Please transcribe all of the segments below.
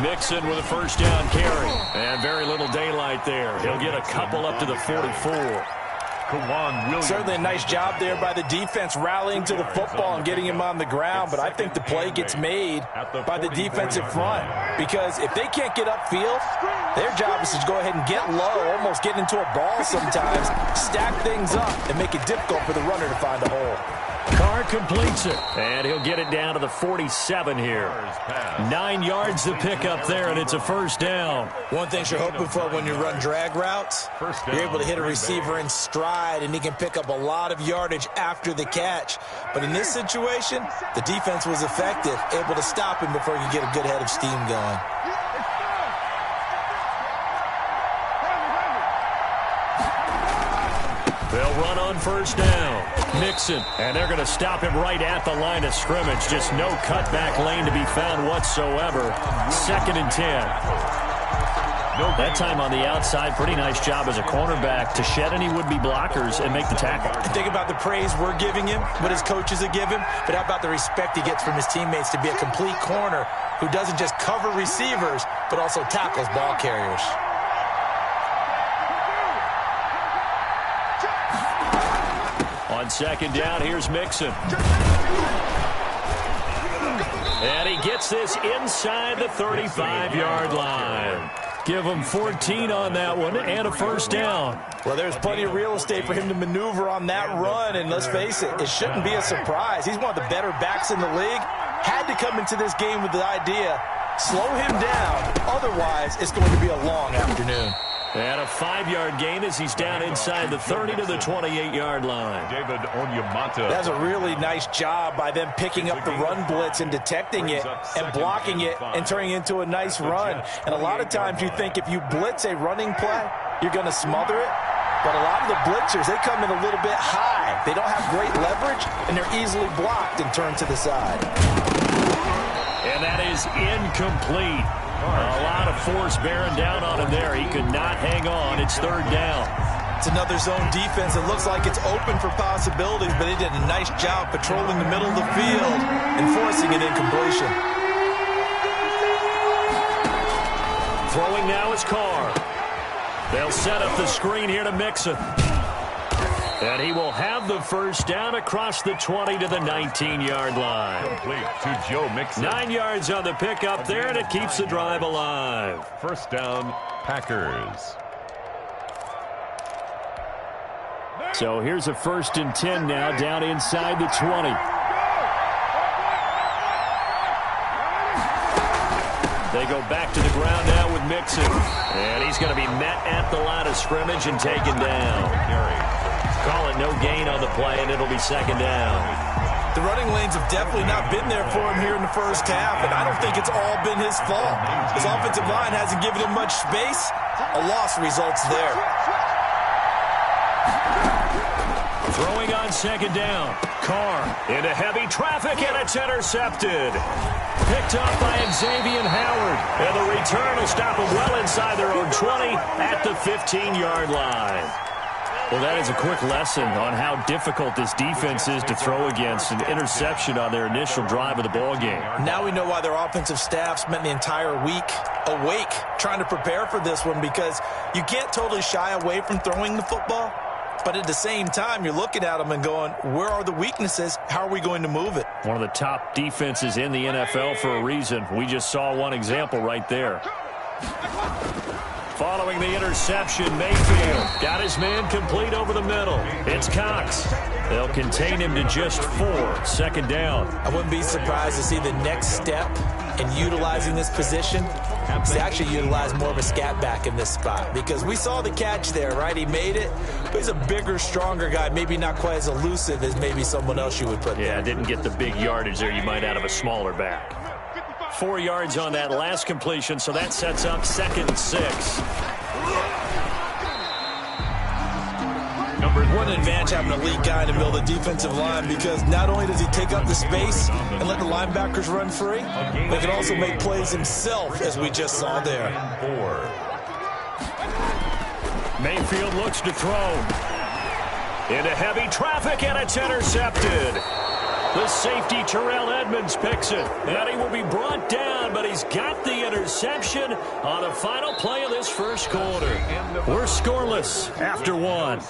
Mixon with a first down carry. And very little daylight there. He'll get a couple up to the 44. Certainly a nice job there by the defense rallying to the football and getting him on the ground, but I think the play gets made by the defensive front because if they can't get upfield, their job is to go ahead and get low, almost get into a ball sometimes, stack things up, and make it difficult for the runner to find a hole. Carr completes it, and he'll get it down to the 47 here. 9 yards to pick up there, and it's a first down. One thing you're hoping for when you run drag routes, you're able to hit a receiver in stride, and he can pick up a lot of yardage after the catch. But in this situation, the defense was effective, able to stop him before he could get a good head of steam going. They'll run on first down. Mixon, and they're going to stop him right at the line of scrimmage. Just no cutback lane to be found whatsoever. 2nd and 10. That time on the outside, pretty nice job as a cornerback to shed any would-be blockers and make the tackle. Think about the praise we're giving him, what his coaches are giving, but how about the respect he gets from his teammates to be a complete corner who doesn't just cover receivers, but also tackles ball carriers. On 2nd down, here's Mixon. And he gets this inside the 35-yard line. Give him 14 on that one and a first down. Well, there's plenty of real estate for him to maneuver on that run, and let's face it, it shouldn't be a surprise. He's one of the better backs in the league. Had to come into this game with the idea, slow him down, otherwise it's going to be a long afternoon. And a 5-yard gain as he's down inside the 30 to the 28-yard line. That's a really nice job by them picking up the run blitz and detecting it and blocking it and turning it into a nice run. And a lot of times you think if you blitz a running play, you're going to smother it. But a lot of the blitzers, they come in a little bit high. They don't have great leverage, and they're easily blocked and turned to the side. And that is incomplete. A lot of force bearing down on him there. He could not hang on. It's 3rd down. It's another zone defense. It looks like it's open for possibilities, but he did a nice job patrolling the middle of the field and forcing an incompletion. Throwing now is Carr. They'll set up the screen here to Mixon. And he will have the first down across the 20 to the 19-yard line. Complete to Joe Mixon. 9 yards on the pickup there, and it keeps the drive alive. First down, Packers. So here's a 1st and 10 now, down inside the 20. They go back to the ground now with Mixon. And he's going to be met at the line of scrimmage and taken down. Call it no gain on the play, and it'll be 2nd down. The running lanes have definitely not been there for him here in the first half, and I don't think it's all been his fault. His offensive line hasn't given him much space. A loss results there. Throwing on 2nd down. Carr into heavy traffic, and it's intercepted. Picked up by Xavier Howard. And the return will stop him well inside their own 20 at the 15-yard line. Well, that is a quick lesson on how difficult this defense is to throw against. An interception on their initial drive of the ball game. Now we know why their offensive staff spent the entire week awake trying to prepare for this one, because you can't totally shy away from throwing the football. But at the same time, you're looking at them and going, where are the weaknesses? How are we going to move it? One of the top defenses in the NFL for a reason. We just saw one example right there. Following the interception, Mayfield got his man complete over the middle. It's Cox. They'll contain him to just 4. 2nd down. I wouldn't be surprised to see the next step in utilizing this position to actually utilize more of a scat back in this spot, because we saw the catch there, right? He made it, but he's a bigger, stronger guy, maybe not quite as elusive as maybe someone else you would put there. Yeah, didn't get the big yardage there you might out of a smaller back. 4 yards on that last completion, so that sets up 2nd and 6. What an advantage having an elite guy in the middle of the defensive line, because not only does he take up the space and let the linebackers run free, but he can also make plays himself, as we just saw there. Mayfield looks to throw. Into heavy traffic, and it's intercepted. The safety, Terrell Edmonds, picks it. And he will be brought down, but he's got the interception on the final play of this first quarter. We're scoreless after one.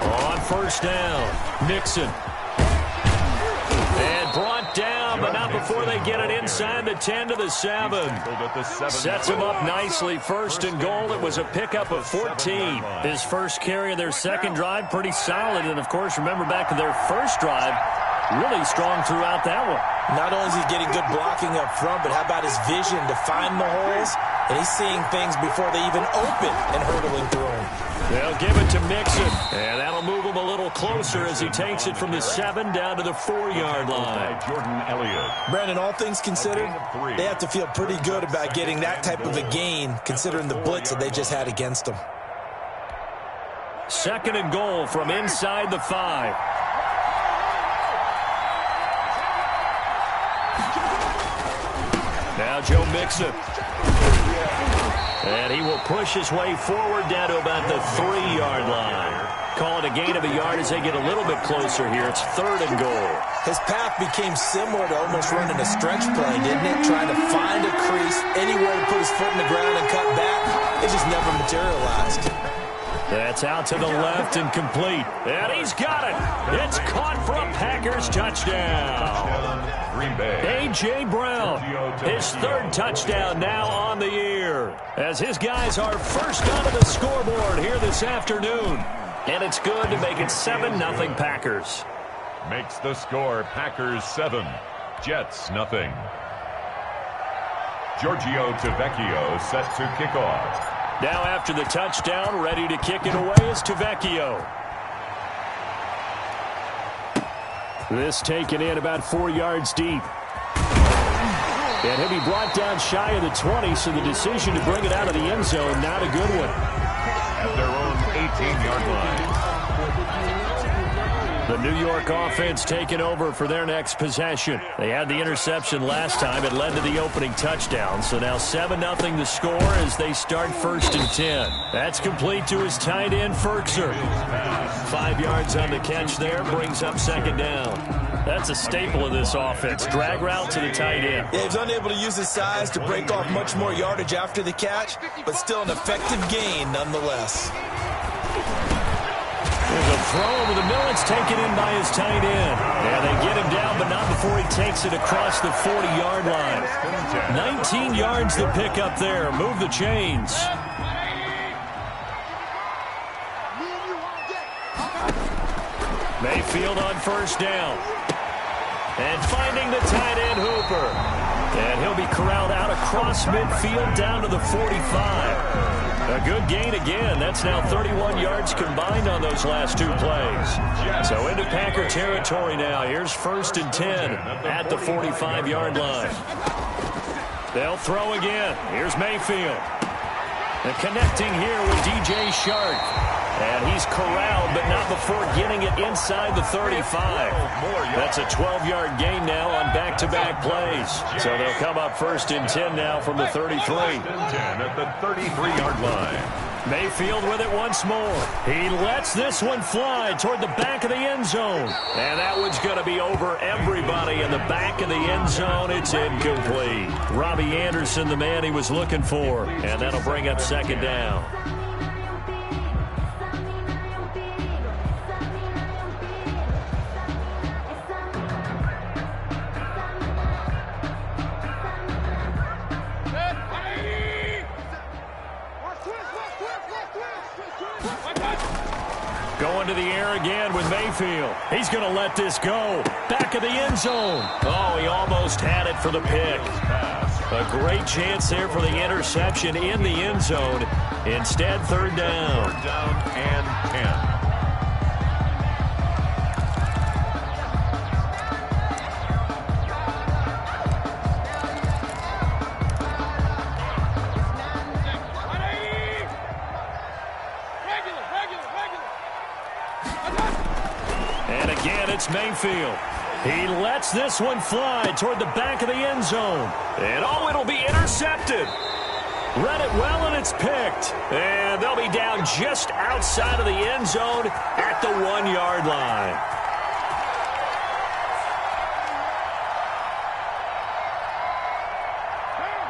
On first down, Mixon. And brought down, but not before they get it inside the 10 to the 7. Sets him up nicely. First and goal. It was a pickup of 14. His first carry of their second drive, pretty solid. And, of course, remember back to their first drive, really strong throughout that one. Not only is he getting good blocking up front, but how about his vision to find the holes? And he's seeing things before they even open and hurdling through them. They'll give it to Mixon, and that'll move him a little closer as he takes it from the 7 down to the 4-yard line. Jordan Elliott. Brandon, all things considered, they have to feel pretty good about getting that type of a gain, considering the blitz that they just had against them. Second and goal from inside the 5. Now Joe Mixon. And he will push his way forward down to about the 3-yard line. Call it a gain of a yard as they get a little bit closer here. It's third and goal. His path became similar to almost running a stretch play, didn't it? Trying to find a crease, anywhere to put his foot in the ground and cut back. It just never materialized. That's out to the left and complete. And he's got it. It's caught for a Packers touchdown. Green Bay. A.J. Brown, his third touchdown now on the year. As his guys are first onto the scoreboard here this afternoon. And it's good to make it 7-0 Packers. Makes the score Packers 7, Jets nothing. Giorgio Tavecchio set to kick off. Now after the touchdown, ready to kick it away is Tavecchio. This taken in about 4 yards deep. And he'll be brought down shy of the 20, so the decision to bring it out of the end zone, not a good one. At their own 18-yard line. The New York offense taking over for their next possession. They had the interception last time. It led to the opening touchdown. So now 7-0 the score as they start first and 10. That's complete to his tight end, Ferkser. 5 yards on the catch there. Brings up second down. That's a staple of this offense. Drag route to the tight end. Yeah, he's unable to use his size to break off much more yardage after the catch, but still an effective gain nonetheless. There's a throw over the middle. It's taken in by his tight end. And they get him down, but not before he takes it across the 40-yard line. 19 yards to pick up there. Move the chains. Mayfield on first down. And finding the tight end, Hooper. And he'll be corralled out across midfield down to the 45. A good gain again. That's now 31 yards combined on those last 2 plays. So into Packer territory now. Here's first and 10 at the 45-yard line. They'll throw again. Here's Mayfield. And connecting here with DJ Shark. And he's corralled, but not before getting it inside the 35. That's a 12-yard gain now on back-to-back plays. So they'll come up first and 10 now from the 33. At the 33-yard line. Mayfield with it once more. He lets this one fly toward the back of the end zone. And that one's going to be over everybody in the back of the end zone. It's incomplete. Robbie Anderson, the man he was looking for. And that'll bring up second down. Going to the air again with Mayfield. He's going to let this go. Back of the end zone. Oh, he almost had it for the pick. A great chance there for the interception in the end zone. Instead, third down. Third down and 10. And again, it's Mayfield. He lets this one fly toward the back of the end zone. And, oh, it'll be intercepted. Read it well, and it's picked. And they'll be down just outside of the end zone at the 1-yard line.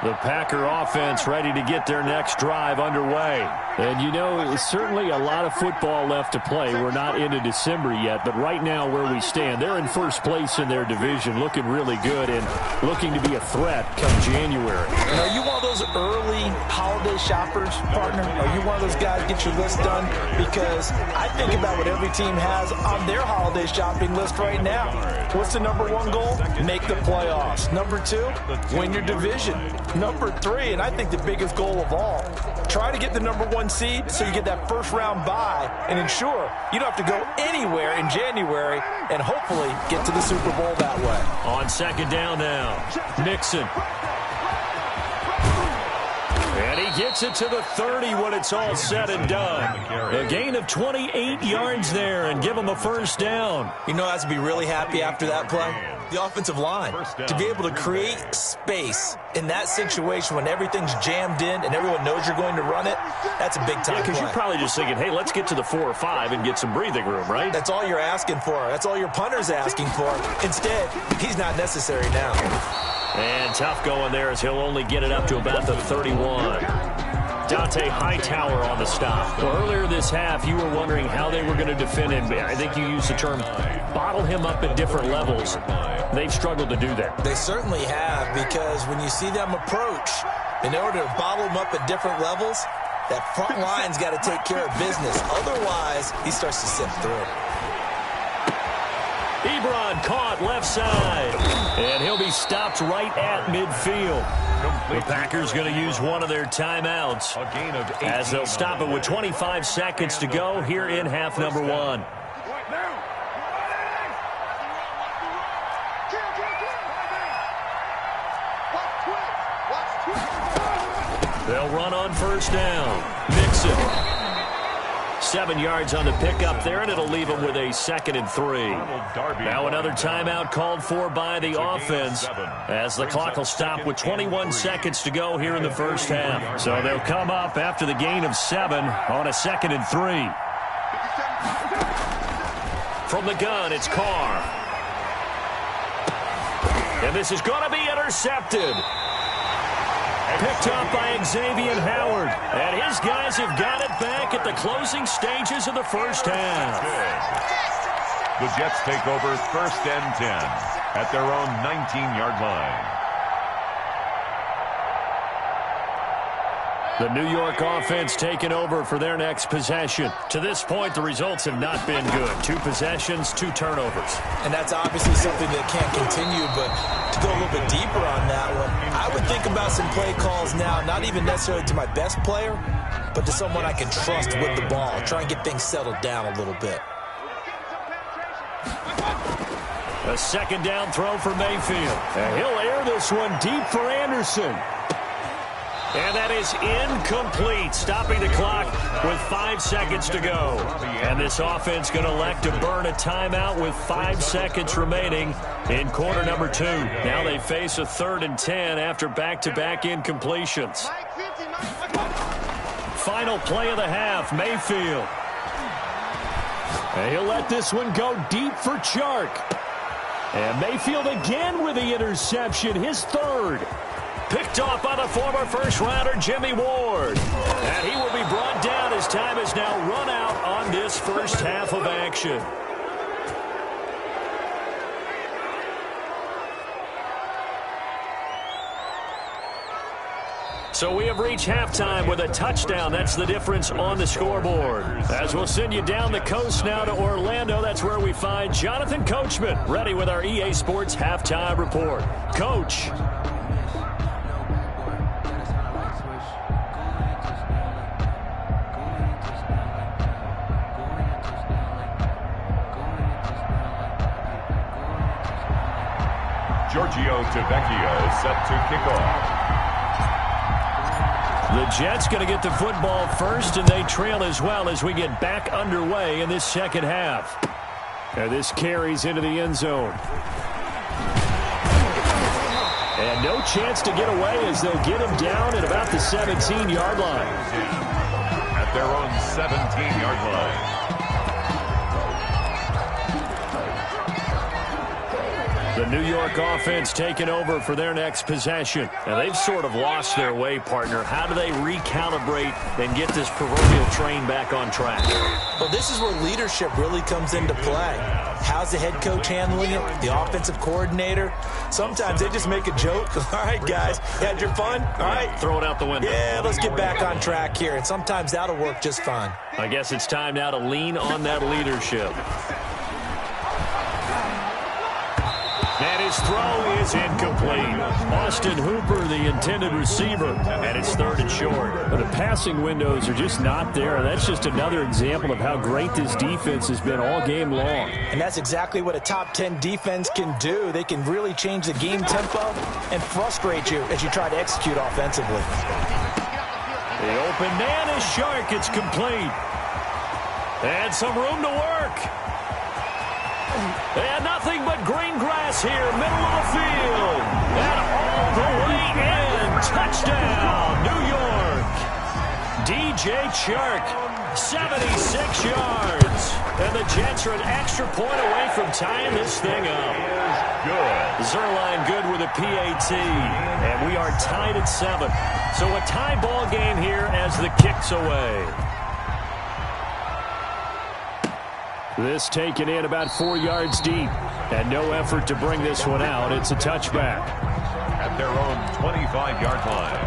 The Packer offense ready to get their next drive underway. And, you know, certainly a lot of football left to play. We're not into December yet, but right now where we stand, they're in first place in their division, looking really good and looking to be a threat come January. And are you one of those early holiday shoppers, partner? Are you one of those guys get your list done? Because I think about what every team has on their holiday shopping list right now. What's the number one goal? Make the playoffs. Number two, win your division. Number three, and I think the biggest goal of all, try to get the number one seed so you get that first round bye and ensure you don't have to go anywhere in January and hopefully get to the Super Bowl that way. On second down now, Mixon. And he gets it to the 30 when it's all said and done. A gain of 28 yards there and give him a first down. You know, I have to be really happy after that play. The offensive line, to be able to create space in that situation when everything's jammed in and everyone knows you're going to run it, that's a big-time play. Because you're probably just thinking, hey, let's get to the 4 or 5 and get some breathing room, right? That's all you're asking for. That's all your punter's asking for. Instead, he's not necessary now. And tough going there as he'll only get it up to about the 31. Dante Hightower on the stop. Well, earlier this half, you were wondering how they were going to defend him. I think you used the term bottle him up at different levels. They've struggled to do that. They certainly have, because when you see them approach, in order to bottle him up at different levels, that front line's got to take care of business. Otherwise, he starts to sift through. Ebron caught left side, and he'll be stopped right at midfield. The Packers going to use one of their timeouts as they'll stop it with 25 seconds to go here in half number 1. They'll run on first down. Mixon. 7 yards on the pickup there, and it'll leave him with a 2nd and 3. Now another timeout called for by the offense as the clock will stop with 21 seconds to go here in the first half. So they'll come up after the gain of 7 on a 2nd and 3. From the gun, it's Carr. And this is going to be intercepted. Picked up by Xavier Howard. And his guys have got it back at the closing stages of the first half. The Jets take over 1st and 10 at their own 19-yard line. The New York offense taking over for their next possession. To this point, the results have not been good. 2 possessions, 2 turnovers. And that's obviously something that can't continue, but to go a little bit deeper on that one, I would think about some play calls now, not even necessarily to my best player, but to someone I can trust with the ball. Try and get things settled down a little bit. A 2nd down throw for Mayfield. And he'll air this one deep for Anderson. And that is incomplete, stopping the clock with 5 seconds to go. And this offense going to elect to burn a timeout with 5 seconds remaining in quarter number 2. Now they face a 3rd and 10 after back-to-back incompletions. Final play of the half, Mayfield. And he'll let this one go deep for Chark. And Mayfield again with the interception, his 3rd. Picked off by the former first-rounder Jimmy Ward. And he will be brought down as time has now run out on this first half of action. So we have reached halftime with a touchdown. That's the difference on the scoreboard. As we'll send you down the coast now to Orlando, that's where we find Jonathan Coachman ready with our EA Sports Halftime Report. Coach. Giorgio Tavecchia set to kick off. The Jets going to get the football first, and they trail as well as we get back underway in this second half. And this carries into the end zone. And no chance to get away as they'll get him down at about the 17-yard line. At their own 17-yard line. The New York offense taking over for their next possession. And they've sort of lost their way, partner. How do they recalibrate and get this proverbial train back on track? Well, this is where leadership really comes into play. How's the head coach handling it? The offensive coordinator? Sometimes they just make a joke. All right, guys, you had your fun? All right. Throw it out the window. Yeah, let's get back on track here. And sometimes that'll work just fine. I guess it's time now to lean on that leadership. And his throw is incomplete. Austin Hooper, the intended receiver, and it's 3rd and short. But the passing windows are just not there, and that's just another example of how great this defense has been all game long. And that's exactly what a top 10 defense can do. They can really change the game tempo and frustrate you as you try to execute offensively. The open man is Shark. It's complete. And some room to work. And nothing but green grass here, middle of the field. And all the way in. Touchdown, New York. DJ Chark, 76 yards. And the Jets are an extra point away from tying this thing up. Good. Zerline good with a PAT. And we are tied at 7. So a tie ball game here as the kick's away. This taken in about 4 yards deep. And no effort to bring this one out. It's a touchback. At their own 25-yard line.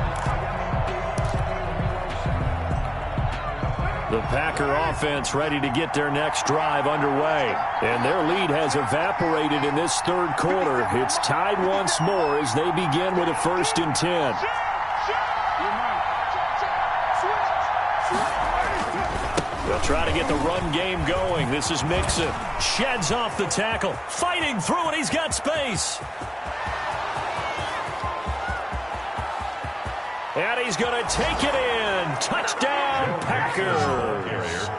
The Packer offense ready to get their next drive underway. And their lead has evaporated in this 3rd quarter. It's tied once more as they begin with a 1st and 10. They'll try to get the run game going. This is Mixon. Sheds off the tackle. Fighting through it. He's got space. And he's going to take it in. Touchdown, Packers.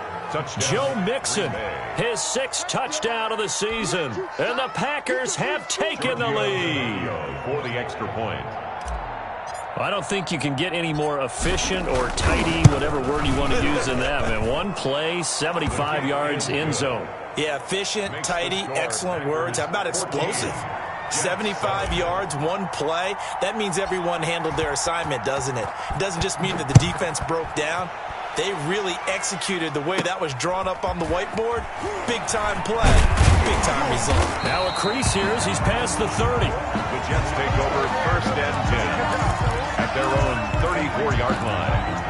Joe Mixon, his 6th touchdown of the season. And the Packers have taken the lead. For the extra point. I don't think you can get any more efficient or tidy, whatever word you want to use in that. And one play, 75 yards, end zone. Yeah, efficient, tidy, excellent words. How about explosive? 75 yards, one play. That means everyone handled their assignment, doesn't it? It doesn't just mean that the defense broke down. They really executed the way that was drawn up on the whiteboard. Big-time play, big-time result. Now a crease here as he's past the 30. The Jets take over 1st and 10 at their own 34-yard line.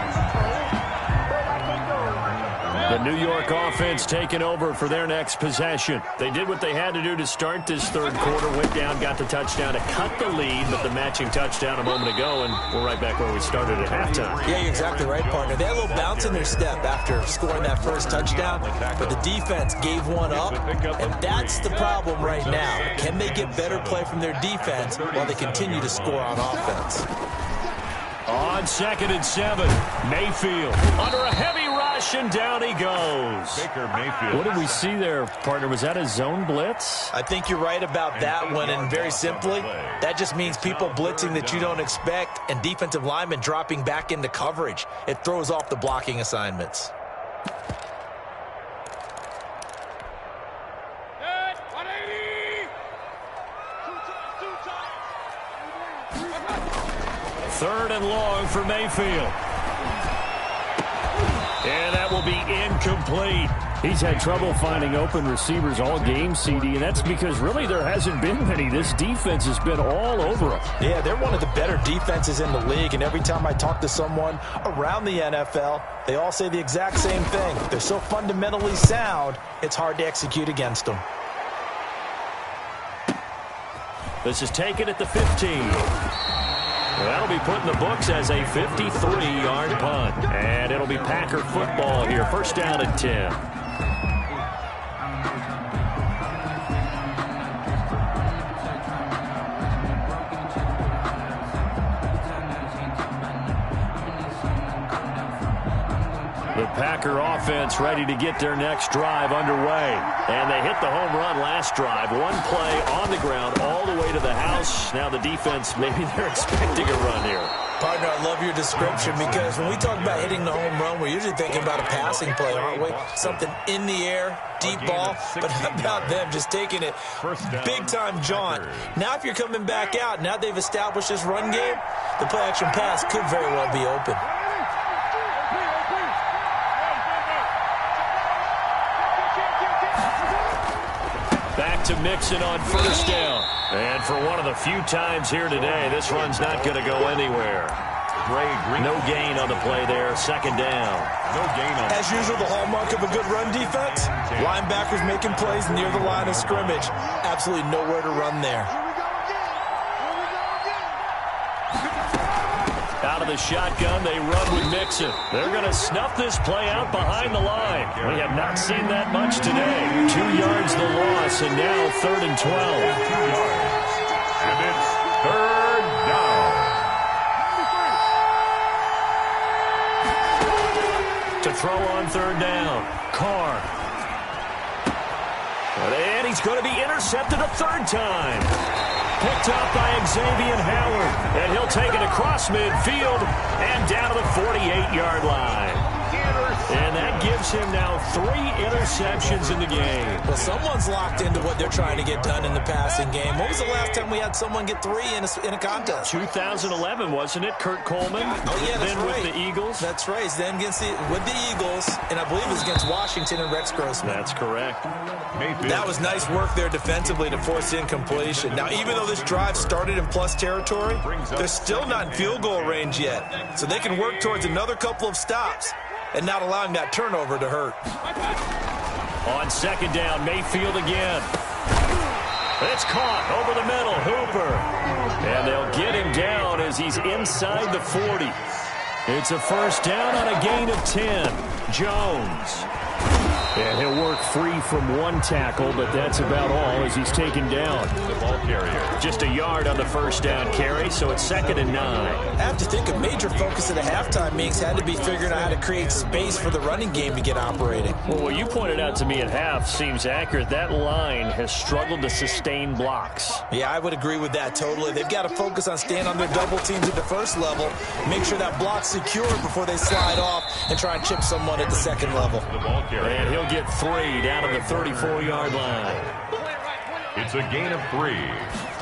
The New York offense taking over for their next possession. They did what they had to do to start this 3rd quarter. Went down, got the touchdown to cut the lead, but the matching touchdown a moment ago, and we're right back where we started at halftime. Yeah, you're exactly right, partner. They had a little bounce in their step after scoring that 1st touchdown, but the defense gave one up, and that's the problem right now. Can they get better play from their defense while they continue to score on offense? On 2nd and 7, Mayfield under a heavy rush, and down he goes. Baker Mayfield. What did we see there, partner? Was that a zone blitz? I think you're right about that one, and very simply, that just means people blitzing that you don't expect and defensive linemen dropping back into coverage. It throws off the blocking assignments. Third and long for Mayfield. And that will be incomplete. He's had trouble finding open receivers all game, CD, and that's because really there hasn't been many. This defense has been all over them. Yeah, they're one of the better defenses in the league, and every time I talk to someone around the NFL, they all say the exact same thing. They're so fundamentally sound, it's hard to execute against them. This is taken at the 15. That'll be put in the books as a 53-yard punt. And it'll be Packer football here. 1st down and 10. The Packer offense ready to get their next drive underway. And they hit the home run last drive. One play on the ground all the way to the house. Now the defense, maybe they're expecting a run here. Partner, I love your description because when we talk about hitting the home run, we're usually thinking about a passing play, aren't we? Something in the air, deep ball. But how about them just taking it big-time jaunt? Now if you're coming back out, now they've established this run game, the play-action pass could very well be open. Back to Mixon on first down. And for one of the few times here today, this run's not going to go anywhere. No gain on the play there. Second down. No gain on. As usual, the hallmark of a good run defense, linebackers making plays near the line of scrimmage. Absolutely nowhere to run there. Out of the shotgun, they run with Mixon. They're going to snuff this play out behind the line. We have not seen that much today. 2 yards the loss, and now 3rd and 12. 2 yards. And it's 3rd down. To throw on 3rd down, Carr. And he's going to be intercepted a 3rd time. Picked up by Xavier Howard. And he'll take it across midfield and down to the 48-yard line. And that gives him now 3 interceptions in the game. Well, someone's locked into what they're trying to get done in the passing game. When was the last time we had someone get 3 in a contest? 2011, wasn't it? Kurt Coleman. Oh, yeah, that's then right. with the Eagles. That's right. Then with the Eagles, and I believe it was against Washington and Rex Grossman. That's correct. That was nice work there defensively to force incompletion. Now, even though this drive started in plus territory, they're still not in field goal range yet. So they can work towards another couple of stops and not allowing that turnover to hurt. On 2nd down, Mayfield again. It's caught over the middle, Hooper. And they'll get him down as he's inside the 40. It's a 1st down on a gain of 10. Jones. And he'll work free from 1 tackle, but that's about all as he's taken down. The ball carrier. Just a yard on the 1st down carry, so it's 2nd and 9. I have to think a major focus of the halftime meetings had to be figuring out how to create space for the running game to get operating. Well, what you pointed out to me at half seems accurate. That line has struggled to sustain blocks. Yeah, I would agree with that totally. They've got to focus on staying on their double teams at the first level, make sure that block's secure before they slide off and try and chip someone at the 2nd level. The ball carrier. And he'll get 3 down to the 34-yard line. It's a gain of 3.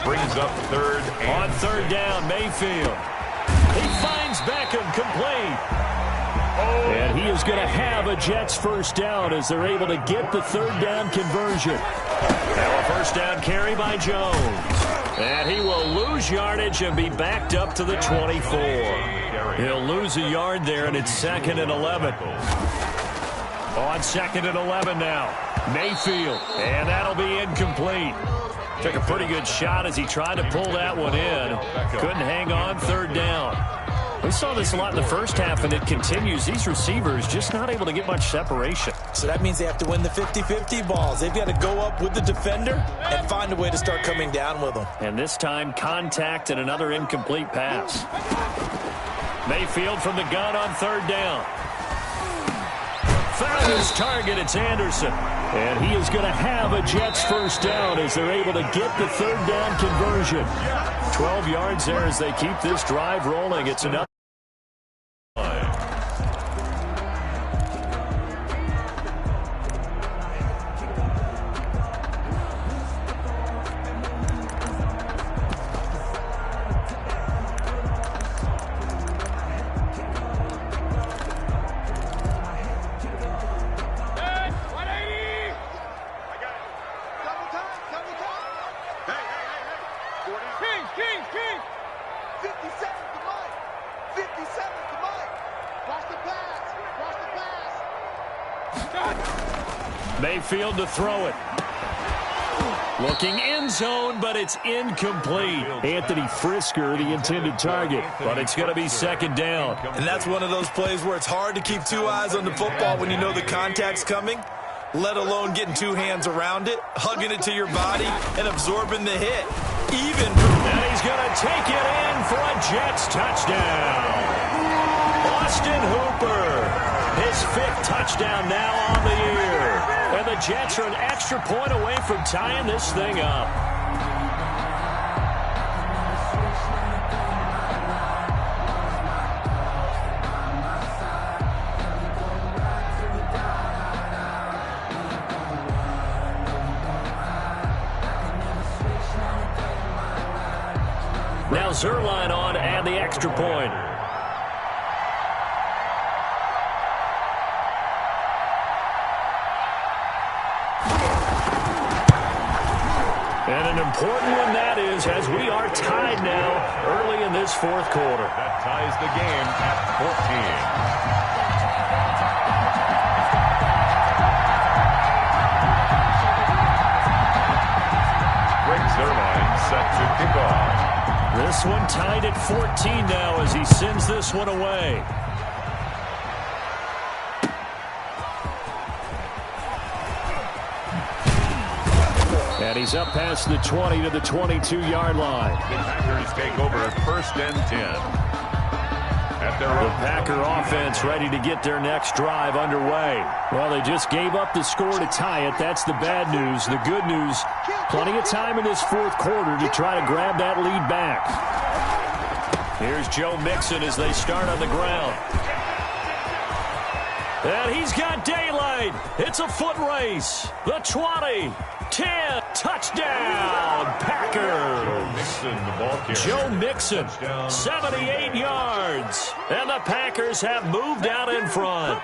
Brings up 3rd and on 3rd down, Mayfield. He finds Beckham complete. And he is going to have a Jets 1st down as they're able to get the 3rd down conversion. Now a 1st down carry by Jones. And he will lose yardage and be backed up to the 24. He'll lose a yard there, and it's 2nd and 11. On 2nd and 11 now. Mayfield. And that'll be incomplete. Took a pretty good shot as he tried to pull that one in. Couldn't hang on. 3rd down. We saw this a lot in the first half, and it continues. These receivers just not able to get much separation. So that means they have to win the 50-50 balls. They've got to go up with the defender and find a way to start coming down with them. And this time, contact and another incomplete pass. Mayfield from the gun on 3rd down. Found his target. It's Anderson. And he is going to have a Jets 1st down as they're able to get the 3rd down conversion. 12 yards there as they keep this drive rolling. It's enough. Mayfield to throw it. Looking end zone, but it's incomplete. Anthony Frisker, the intended target, but it's going to be 2nd down. And that's one of those plays where it's hard to keep 2 eyes on the football when you know the contact's coming, let alone getting 2 hands around it, hugging it to your body, and absorbing the hit. And he's going to take it in for a Jets touchdown. Austin Hooper. His 5th touchdown now on the year. And the Jets are an extra point away from tying this thing up. Now Zerline on and the extra point. And an important one that is, as we are tied now early in this 4th quarter. That ties the game at 14. Greg Zerline set to kick off. This one tied at 14 now as he sends this one away. And he's up past the 20 to the 22-yard line. The Packers take over 1st and 10. At their The Packer offense ready to get their next drive underway. Well, they just gave up the score to tie it. That's the bad news. The good news, plenty of time in this 4th quarter to try to grab that lead back. Here's Joe Mixon as they start on the ground. And he's got daylight. It's a foot race. The 20, 10, touchdown, Packers. Joe Mixon, 78 yards. And the Packers have moved out in front.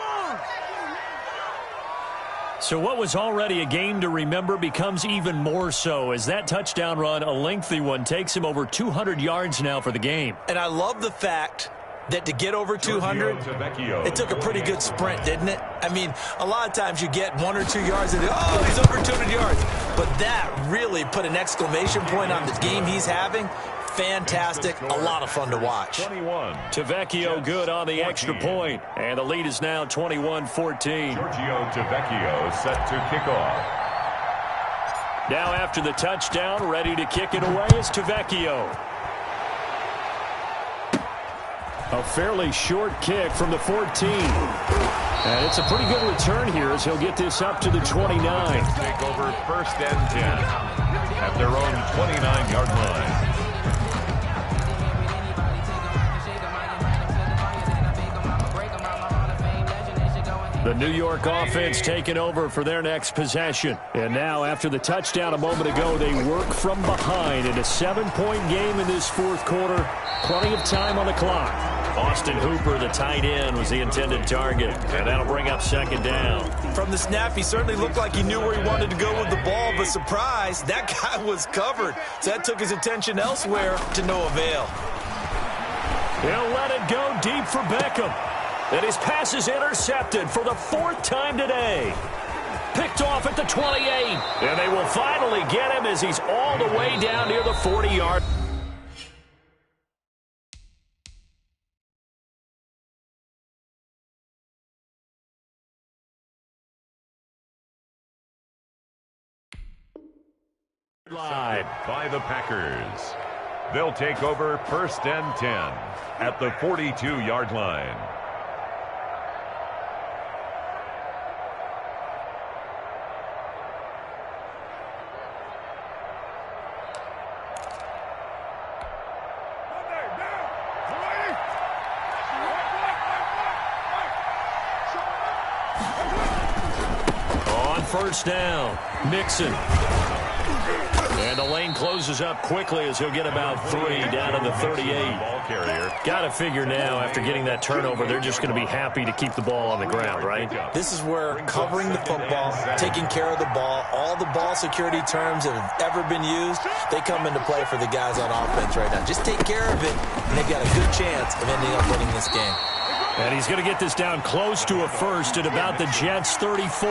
So what was already a game to remember becomes even more so as that touchdown run, a lengthy one, takes him over 200 yards now for the game. And I love the fact that to get over 200, it took a pretty good sprint, didn't it? I mean, a lot of times you get 1 or 2 yards and, oh, he's over 200 yards. But that really put an exclamation point on the game he's having. Fantastic. A lot of fun to watch. Tavecchio good on the extra point. And the lead is now 21-14. Giorgio Tavecchio set to kick off. Now after the touchdown, ready to kick it away is Tavecchio. A fairly short kick from the 14. And it's a pretty good return here as he'll get this up to the 29. Take over 1st and 10 at their own 29-yard line. The New York offense taking over for their next possession. And now, after the touchdown a moment ago, they work from behind in a 7-point game in this 4th quarter. Plenty of time on the clock. Austin Hooper, the tight end, was the intended target. And that'll bring up 2nd down. From the snap, he certainly looked like he knew where he wanted to go with the ball, but surprise, that guy was covered. So that took his attention elsewhere to no avail. He'll let it go deep for Beckham. And his pass is intercepted for the 4th time today. Picked off at the 28. And they will finally get him as he's all the way down near the 40-yard. Line by the Packers. They'll take over 1st and 10 at the 42-yard line. On 1st down, Mixon. And the lane closes up quickly as he'll get about 3 down to the 38. Got to figure now, after getting that turnover, they're just going to be happy to keep the ball on the ground, right? This is where covering the football, taking care of the ball, all the ball security terms that have ever been used, they come into play for the guys on offense right now. Just take care of it, and they've got a good chance of ending up winning this game. And he's going to get this down close to a first at about the Jets' 34.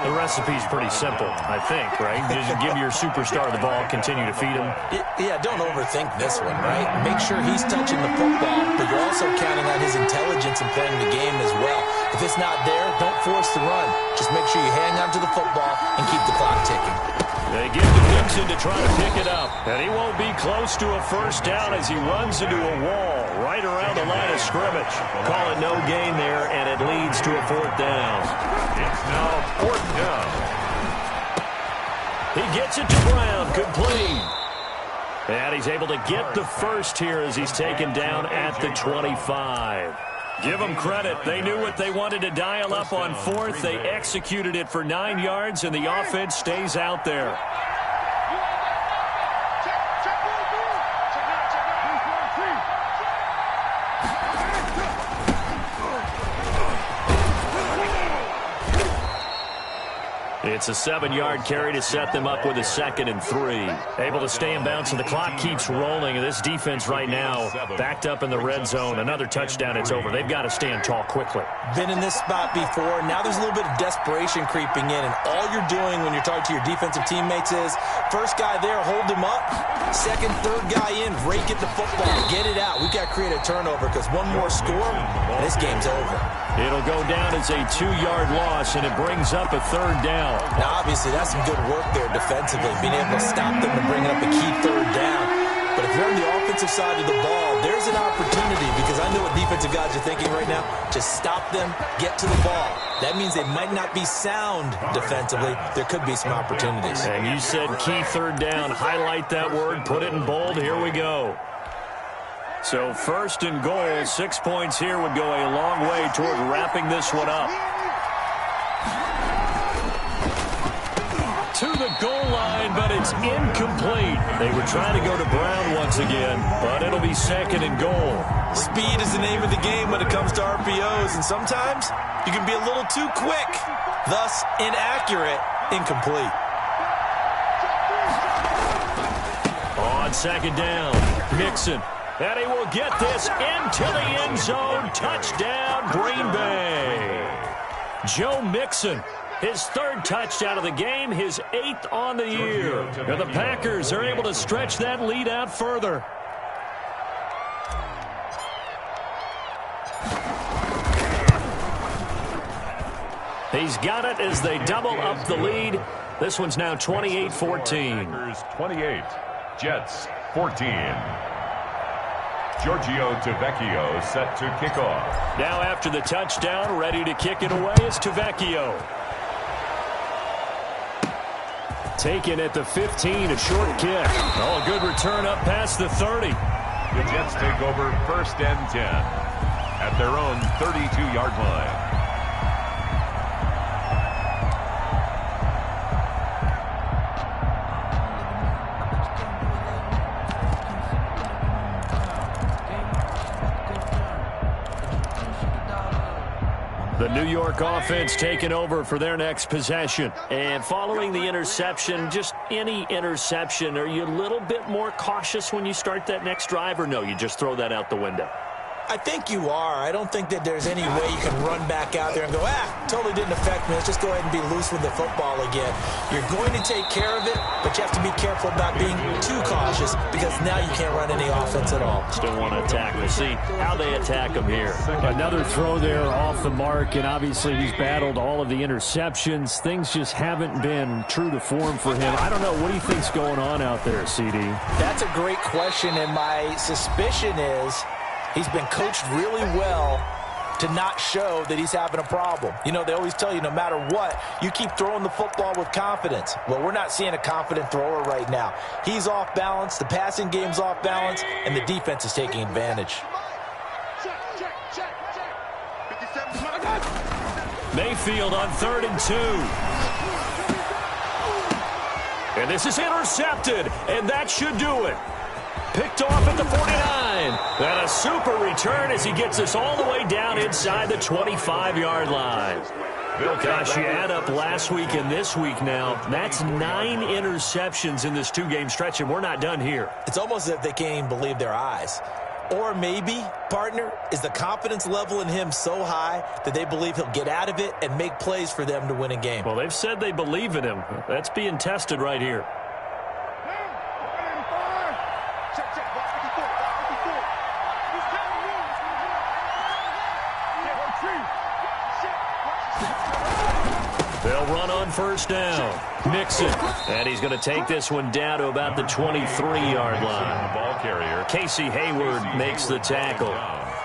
The recipe's pretty simple, I think, right? Just give your superstar the ball, continue to feed him. Yeah, don't overthink this one, right? Make sure he's touching the football, but you're also counting on his intelligence in playing the game as well. If it's not there, don't force the run. Just make sure you hang on to the football and keep the clock ticking. They give to Mixon to try to pick it up. And he won't be close to a first down as he runs into a wall right around the the line of scrimmage. Call it no gain there, and it leads to a 4th down. It's now 4th down. He gets it to Brown, complete. And he's able to get the first here as he's taken down at the 25. Give them credit. They knew what they wanted to dial up on 4th. They executed it for 9 yards, and the offense stays out there. It's a 7-yard carry to set them up with a 2nd and 3. Able to stay in bounds, and the clock keeps rolling. And this defense right now backed up in the red zone. Another touchdown, it's over. They've got to stand tall quickly. Been in this spot before. Now there's a little bit of desperation creeping in. And all you're doing when you're talking to your defensive teammates is, first guy there, hold him up. Second, third guy in, rake at the football. Get it out. We've got to create a turnover because one more score, and this game's over. It'll go down as a 2-yard loss, and it brings up a 3rd down. Now, obviously, that's some good work there defensively, being able to stop them and bring up a key 3rd down. But if you're on the offensive side of the ball, there's an opportunity, because I know what defensive guys are thinking right now. Just stop them, get to the ball. That means they might not be sound defensively. There could be some opportunities. And you said key 3rd down. Highlight that word, put it in bold. Here we go. So 1st and goal, 6 points here would go a long way toward wrapping this one up. To the goal line, but it's incomplete. They were trying to go to Brown once again, but it'll be 2nd and goal. Speed is the name of the game when it comes to RPOs, and sometimes you can be a little too quick, thus inaccurate, incomplete. On 2nd down, Mixon. And he will get this into the end zone. Touchdown, Green Bay. Joe Mixon, his 3rd touchdown of the game, his 8th on the year. And the Packers are able to stretch that lead out further. He's got it as they double up the lead. This one's now 28-14. Packers 28, Jets 14. Giorgio Tavecchio set to kick off. Now after the touchdown, ready to kick it away is Tavecchio. Taken at the 15, a short kick. Oh, a good return up past the 30. The Jets take over 1st and 10 at their own 32-yard line. The New York offense taking over for their next possession. And following the interception, just any interception, are you a little bit more cautious when you start that next drive, or no, you just throw that out the window? I think you are. I don't think that there's any way you can run back out there and go, totally didn't affect me. Let's just go ahead and be loose with the football again. You're going to take care of it, but you have to be careful about being too cautious, because now you can't run any offense at all. Still want to attack. We'll see how they attack them here. Another throw there off the mark, and obviously he's battled all of the interceptions. Things just haven't been true to form for him. I don't know. What do you think's going on out there, CD? That's a great question, and my suspicion is he's been coached really well to not show that he's having a problem. You know, they always tell you no matter what, you keep throwing the football with confidence. Well, we're not seeing a confident thrower right now. He's off balance, the passing game's off balance, and the defense is taking advantage. Mayfield on 3rd and 2. And this is intercepted, and that should do it. Picked off at the 49. And a super return as he gets us all the way down inside the 25-yard line. Gosh, you add up last week and this week now, that's 9 interceptions in this 2-game stretch, and we're not done here. It's almost as if they can't even believe their eyes. Or maybe, partner, is the confidence level in him so high that they believe he'll get out of it and make plays for them to win a game. Well, they've said they believe in him. That's being tested right here. They'll run on 1st down. Mixon. And he's going to take this one down to about the 23-yard line. The ball carrier. Casey Hayward makes the tackle.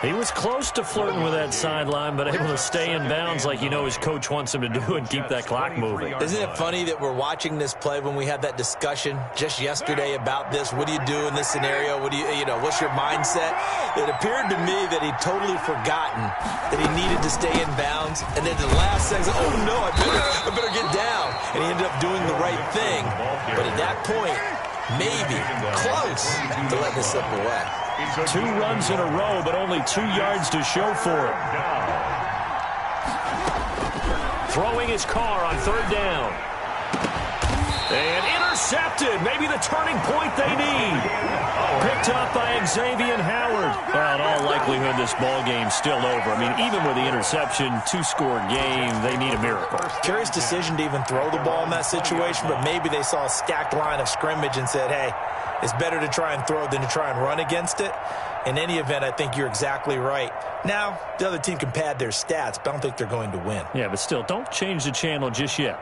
He was close to flirting with that sideline, but able to stay in bounds like his coach wants him to do and keep that clock moving. Isn't it funny that we're watching this play when we had that discussion just yesterday about this? What do you do in this scenario? What do what's your mindset? It appeared to me that he'd totally forgotten that he needed to stay in bounds, and then the last second, oh no, I better get down. And he ended up doing the right thing. But at that point, maybe close to letting it slip away. 2 runs in a row, but only 2 yards to show for it. Throwing his car on 3rd down. And intercepted. Maybe the turning point they need. Picked up by Xavier Howard. Well, in all likelihood, this ball game's still over. I mean, even with the interception, 2-score game, they need a miracle. Curious decision to even throw the ball in that situation, but maybe they saw a stacked line of scrimmage and said, hey, it's better to try and throw than to try and run against it. In any event, I think you're exactly right. Now, the other team can pad their stats, but I don't think they're going to win. Yeah, but still, don't change the channel just yet.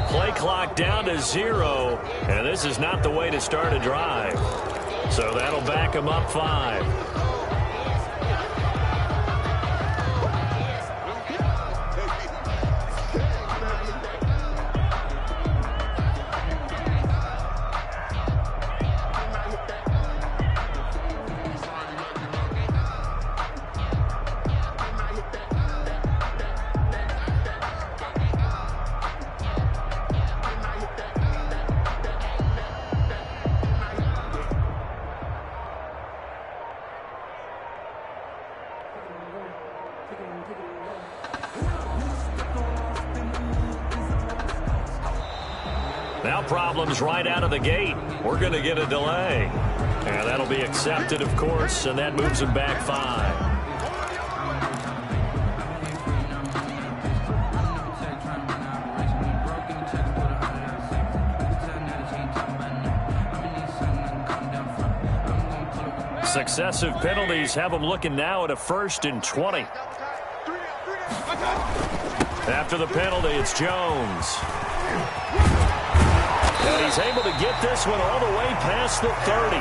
Play clock down to 0, and this is not the way to start a drive. So that'll back them up 5. Now problems right out of the gate. We're going to get a delay. And that'll be accepted, of course, and that moves them back 5. Successive penalties have them looking now at a 1st and 20. After the penalty, it's Jones. And he's able to get this one all the way past the 30.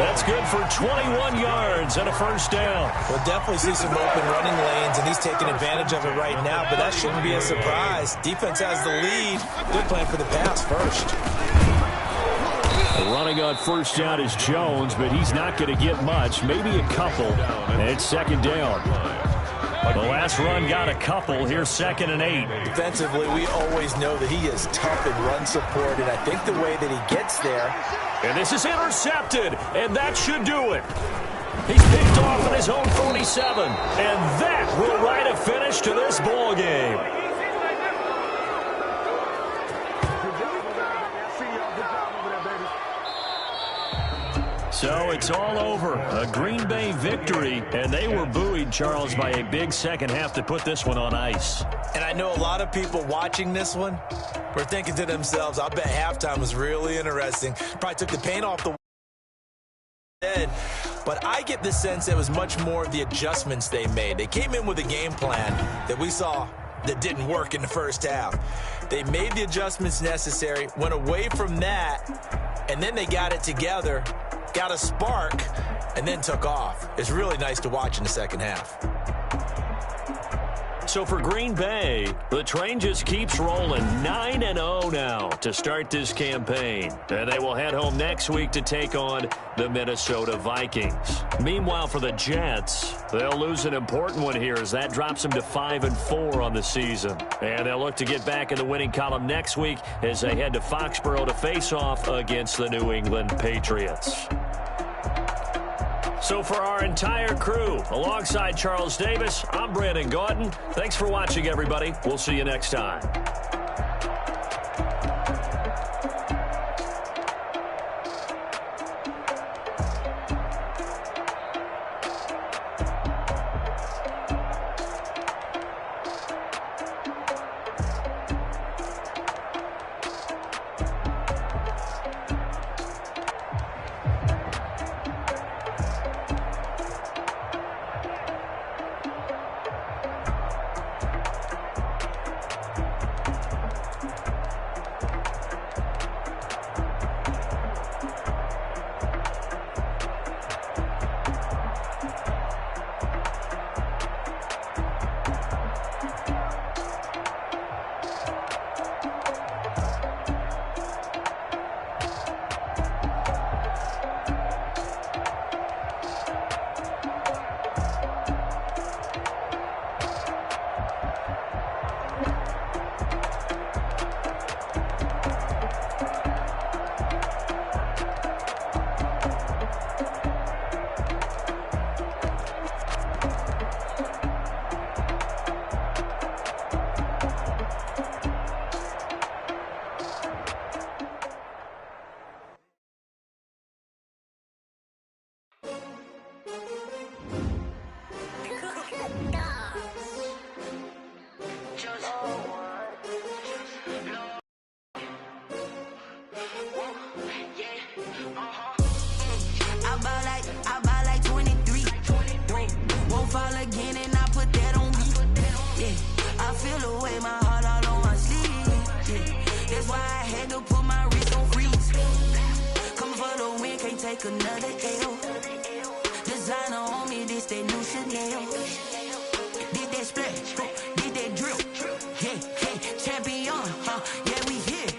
That's good for 21 yards and a 1st down. We'll definitely see some open running lanes, and he's taking advantage of it right now, but that shouldn't be a surprise. Defense has the lead. Good plan for the pass first. Running on 1st down is Jones, but he's not going to get much, maybe a couple, and it's 2nd down. The last run got a couple. Here's 2nd and 8. Defensively, we always know that he is tough in run support, and I think the way that he gets there. And this is intercepted, and that should do it. He's picked off in his own 47, and that will write a finish to this ball game. So it's all over. A Green Bay victory, and they were buoyed, Charles, by a big second half to put this one on ice. And I know a lot of people watching this one were thinking to themselves, I bet halftime was really interesting. Probably took the paint off the head. But I get the sense it was much more of the adjustments they made. They came in with a game plan that we saw that didn't work in the first half. They made the adjustments necessary, went away from that, and then they got it together, got a spark, and then took off. It's really nice to watch in the second half. So for Green Bay, the train just keeps rolling. 9-0 now to start this campaign. And they will head home next week to take on the Minnesota Vikings. Meanwhile, for the Jets, they'll lose an important one here as that drops them to 5-4 on the season. And they'll look to get back in the winning column next week as they head to Foxborough to face off against the New England Patriots. So for our entire crew, alongside Charles Davis, I'm Brandon Gaudin. Thanks for watching, everybody. We'll see you next time. I buy like 23. Won't fall again and I put that on me. Yeah, I feel the way my heart all on my sleeve. Yeah, that's why I had to put my wrist on freeze. Coming for the win, can't take another L. Designer on me, this that new Chanel. Did that splash, did that drill. Yeah, champion, yeah, we here.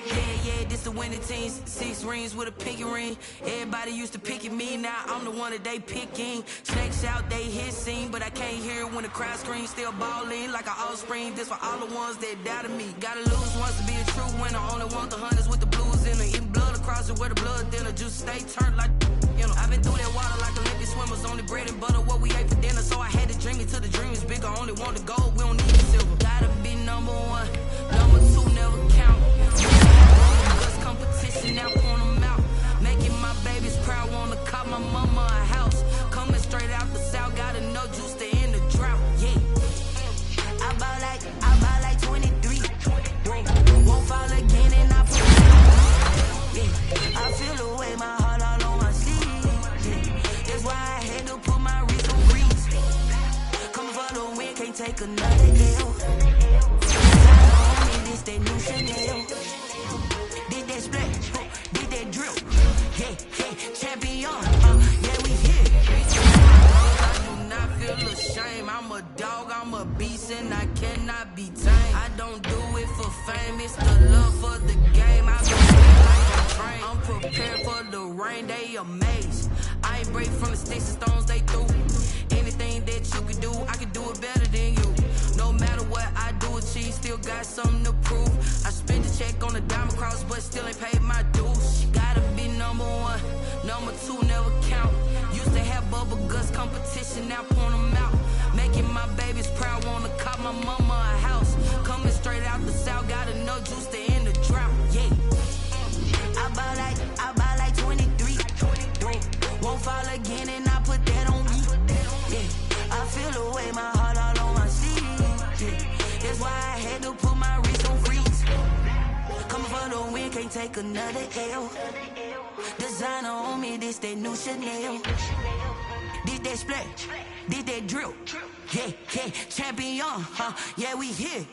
Yeah, this the winning team. 6 rings with a pinky ring. Everybody used to picking me, now I'm the one that they picking. Snakes out, they hit scene, but I can't hear it when the crowd screams. Still balling like an offspring. This for all the ones that doubted me. Gotta lose once to be a true winner. Only want the hunters with the blues in it. Eating blood across it where the blood dinner. Juice stay turned like, you know. I've been through that water like Olympic swimmers. Only bread and butter, what we ate for dinner. So I had to dream it till the dream is bigger. Only want the gold, we don't need the silver. Gotta be number 1, number 2 never count. Cause competition now point them out. Making my babies proud, wanna call my mama a house. Coming straight out the south, gotta know juice to end the drought. Yeah, I buy like 23. Won't fall again and I put it on. Yeah, I feel the way my heart all on my sleeve. Yeah, that's why I had to put my wrist on freeze. Coming for the win, can't take another L. Designer on me, this that new Chanel. Did that splash, did that drill. Yeah, champion, yeah, we here. I do not feel ashamed. I'm a dog, I'm a beast, and I cannot be tamed. I don't do it for fame, it's the love for the game. I go like a train. I'm prepared for the rain, they amazed. I ain't break from the sticks and stones they threw. Anything that you can do, I can do it better than you. No matter what I do achieve, still got something to prove. I spent the check on the diamond cross, but still ain't paid my dues. Gotta be number 1, number 2 never count. Used to have bubble guts competition, now point them out. Making my babies proud, wanna call my mama a house. Coming straight out the south, gotta know juice to end the drought. Yeah, I buy like 23. Won't fall again and I put that on me. Yeah, I feel the way my heart all on my sleeve. Yeah, that's why I had to put my wrist on freeze. Coming for the win, can't take another L. Designer on me, this that new Chanel. Did that splash, did that drill. Yeah, champion, yeah, we here.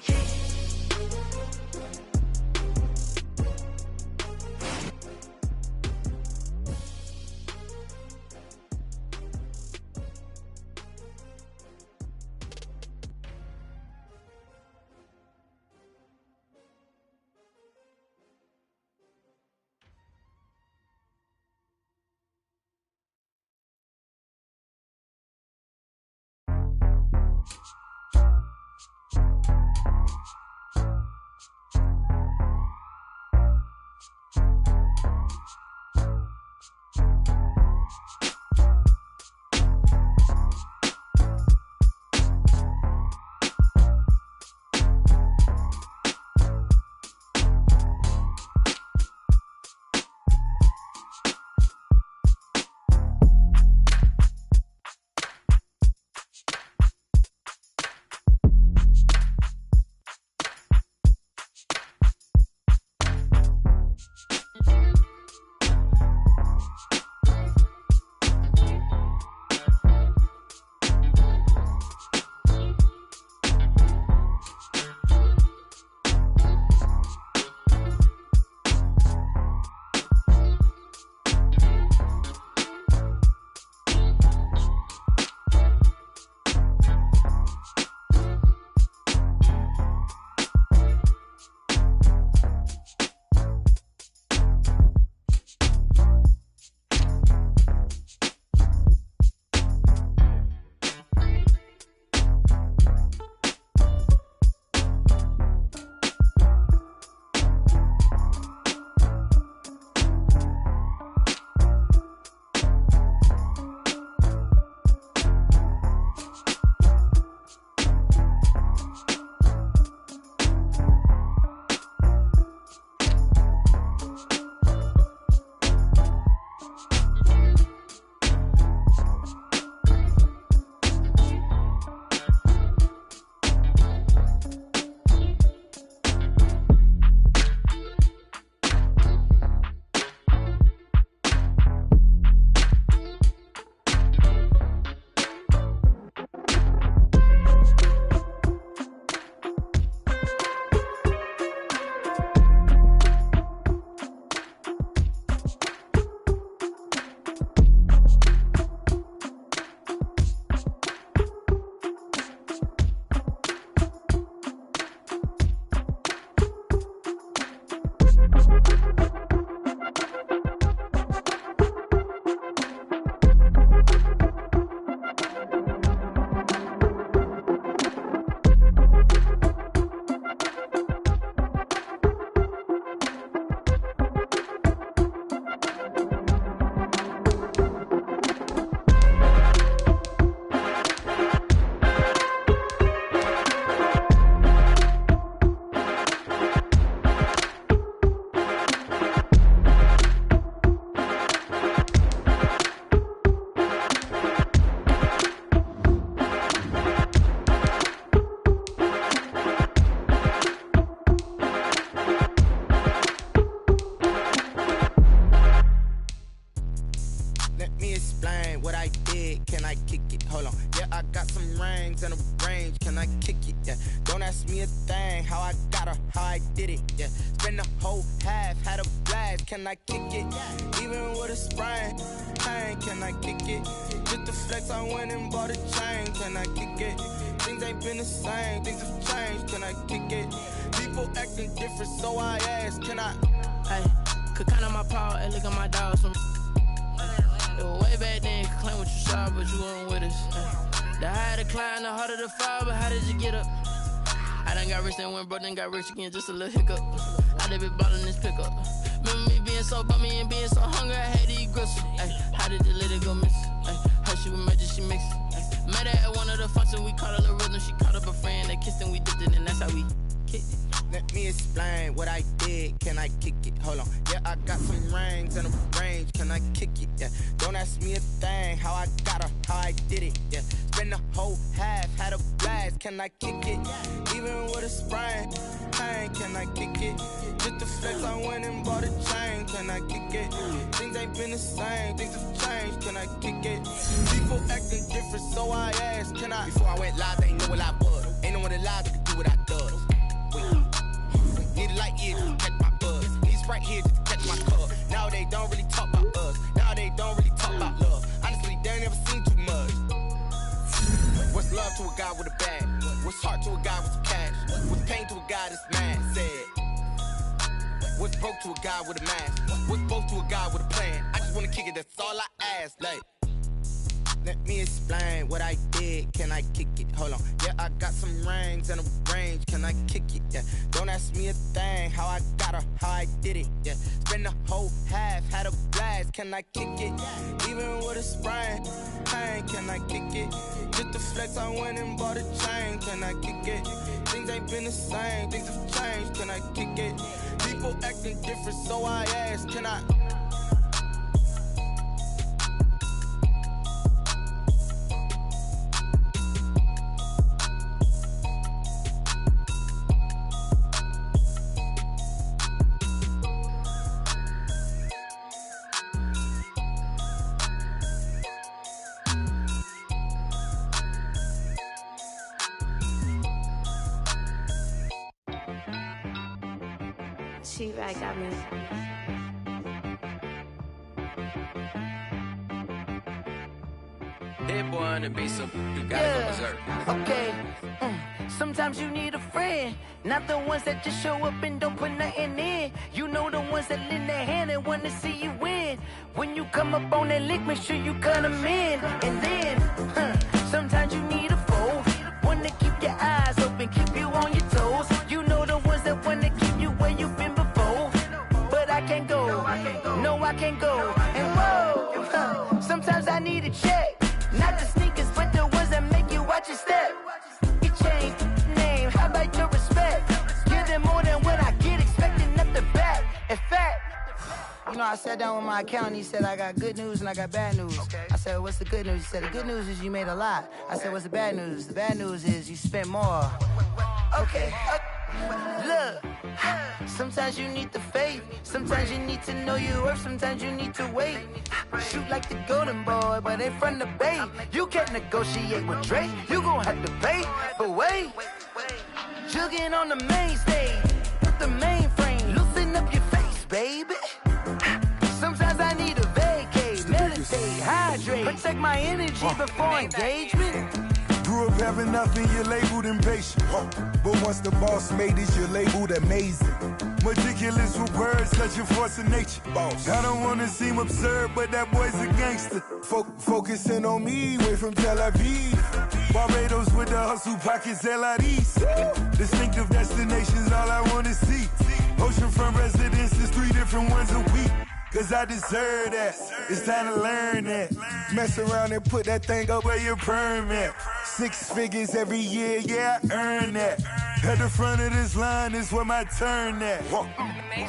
Let me explain what I did. Can I kick it? Hold on. Yeah, I got some rings and a range. Can I kick it? Yeah. Don't ask me a thing. How I got her, how I did it. Yeah. Spend the whole half, had a blast. Can I kick it? Even with a sprain, pain. Can I kick it? Just the flex, I went and bought a chain. Can I kick it? Things ain't been the same. Things have changed. Can I kick it? People acting different, so I ask. Can I? Hey, could count on my paw and look at my dogs from. It was way back then, could claim what you saw, but you weren't with us. The higher the climb, the harder the fall, but how did you get up? I done got rich and went broke, then got rich again, just a little hiccup. I done been ballin' this pickup. Remember me being so bummy and being so hungry, I had to eat gristle. Ay, how did you let it go miss? Ay, how she was magic, she mixed. Met her at one of the functions, we caught a little rhythm. She caught up a friend, they kissed and we dipped it, and that's how we kicked it. Let me explain what I did. Can I kick it? Hold on. Yeah, I got some rings and a range. Can I kick it? Yeah. Don't ask me a thing. How I got her, how I did it. Yeah. Spend the whole half, had a blast. Can I kick it? Even with a sprain, pain. Can I kick it? Just the flex, I went and bought a chain. Can I kick it? Things ain't been the same. Things have changed. Can I kick it? People acting different, so I asked. Can I? Before I went live, they ain't know what I was. Ain't no one alive that could do what I does. Need a light here to catch my buzz. Need Sprite here just to catch my cup. Now they don't really talk about us. Now they don't really talk about love. Honestly, they ain't never seen too much. What's love to a guy with a bag? What's heart to a guy with some cash? What's pain to a guy that's mad? Said. What's broke to a guy with a mask? What's both to a guy with a plan? I just wanna kick it, that's all I ask. Like, let me explain what I did. Can I kick it? Hold on. Yeah, I got some rings and a range. Can I kick it? Yeah. Don't ask me a thing. How I got her, how I did it. Yeah. Spend the whole half, had a blast. Can I kick it? Even with a sprain, pain. Can I kick it? Just the flex, I went and bought a chain. Can I kick it? Things ain't been the same. Things have changed. Can I kick it? People acting different, so I ask. Can I? T-Rag got me. Hit boy on the beat, so you gotta go berserk. Okay. Sometimes you need a friend, not the ones that just show up and don't put nothing in. You know the ones that lend their hand and want to see you win. When you come up on that lick, make sure you cut them in. And then, sometimes you need a foe, one to keep your eyes open, keep you on your toes. You know the ones that want to keep you where you've been before. But I can't go, no I can't go. And whoa, sometimes I need a check. Not the sneakers, but the ones that make you watch your step. You change name, how about your respect? Give them more than what I get, expecting up the back. In fact, you know, I sat down with my accountant, he said, I got good news and I got bad news. Okay. I said, what's the good news? He said, the good news is you made a lot. I said, what's the bad news? The bad news is you spent more. Okay. Look, sometimes you need the faith, sometimes you need to know your worth, sometimes you need to wait. Shoot like the golden boy, but ain't from the bay. You can't negotiate with Drake, you gon' have to pay. But wait, jugging on the main stage, with the mainframe, loosen up your face, baby. Sometimes I need a vacate, meditate, hydrate, protect my energy before engagement. Grew up having nothing, you're labeled impatient. But once the boss made it, you're labeled amazing. Meticulous with words, such a force of nature. Boss. I don't wanna seem absurd, but that boy's a gangster. Focusing on me, way from Tel Aviv. Barbados with the hustle pockets, LIDs. Distinctive destinations, all I wanna see. Oceanfront residences, 3 different ones a week. Cause I deserve that, it's time to learn that. Mess around and put that thing up where your permit. 6 figures every year, yeah, I earn that. At the front of this line is where my turn at.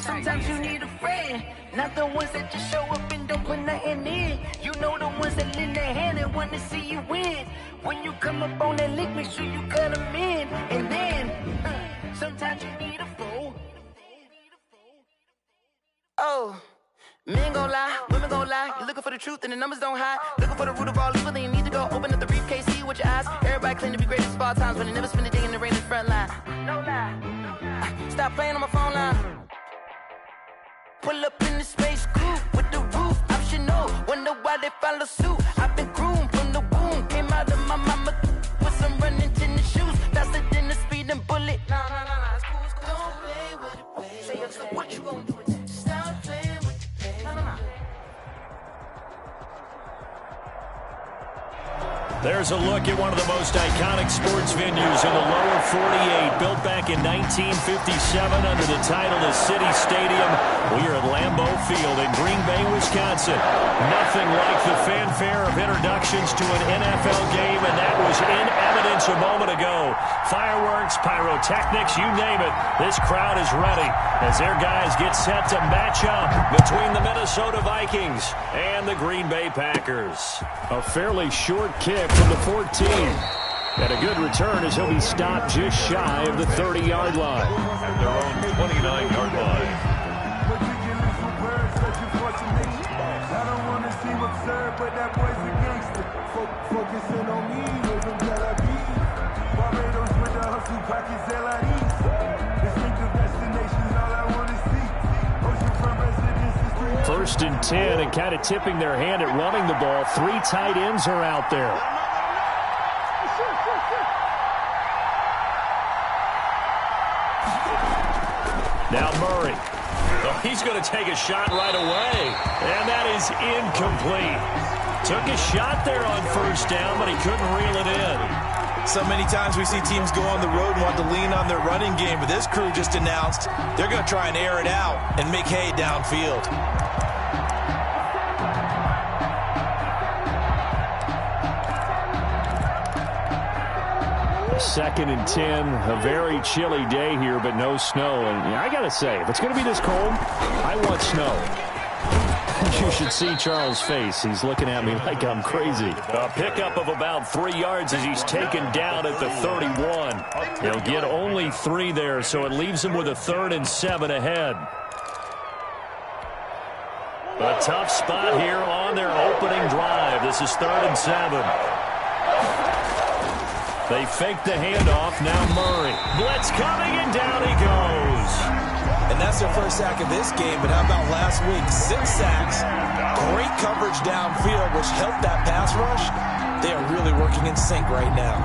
Sometimes you need a friend, not the ones that just show up and don't put nothing in. You know the ones that lend their hand and want to see you win. When you come up on that lick, make sure you cut them in. And then, sometimes you need a fool. Oh. Men gon' lie, women gon' lie. lie. You're looking for the truth and the numbers don't hide. Looking for the root of all evil, then you need to go open up the briefcase, see with your eyes. Everybody claim to be greatest of all times, but they never spend a day in the rain in the front line. No lie. Stop playing on my phone line. Pull up in the space coupe with the roof optional. Wonder why they follow suit. I've been groomed from the womb. Came out of my mama with some running tennis shoes. Faster than the speeding bullet. No, it's cool, it's cool. Don't play with it, baby. Say, what you gonna do with that? Stop playing with it, baby. No. There's a look at one of the most iconic sports venues in the lower 48, built back in 1957 under the title of City Stadium. We are at Lambeau Field in Green Bay, Wisconsin. Nothing like the fanfare of introductions to an NFL game, and that was in evidence a moment ago. Fireworks, pyrotechnics, you name it. This crowd is ready as their guys get set to match up between the Minnesota Vikings and the Green Bay Packers. A fairly short kick from the 14. And a good return as he'll be stopped just shy of the 30-yard line. At their own 29-yard line. I don't want to seem absurd, but that boy's a gangster. Focusing on me, living Tel Aviv. Barbados with the hustle pockets, LIDs. Distinctive destinations, all I want to see. Oceanfront residences. First and 10, and kind of tipping their hand at running the ball. 3 tight ends are out there. Now Murray. Oh, he's going to take a shot right away. And that is incomplete. Took a shot there on first down, but he couldn't reel it in. So many times we see teams go on the road and want to lean on their running game, but this crew just announced they're going to try and air it out and make hay downfield. Second and 10, a very chilly day here, but no snow. And I got to say, if it's going to be this cold, I want snow. You should see Charles' face. He's looking at me like I'm crazy. A pickup of about 3 yards as he's taken down at the 31. He'll get only 3 there, so it leaves him with a 3rd and 7 ahead. A tough spot here on their opening drive. This is 3rd and 7. They fake the handoff. Now Murray. Blitz coming, and down he goes. And that's their first sack of this game, but how about last week? 6 sacks, great coverage downfield, which helped that pass rush. They are really working in sync right now.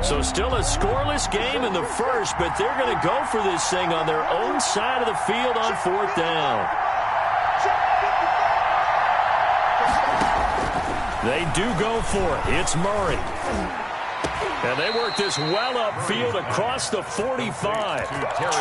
So still a scoreless game in the first, but they're going to go for this thing on their own side of the field on 4th down. They do go for it. It's Murray. And they work this well upfield across the 45.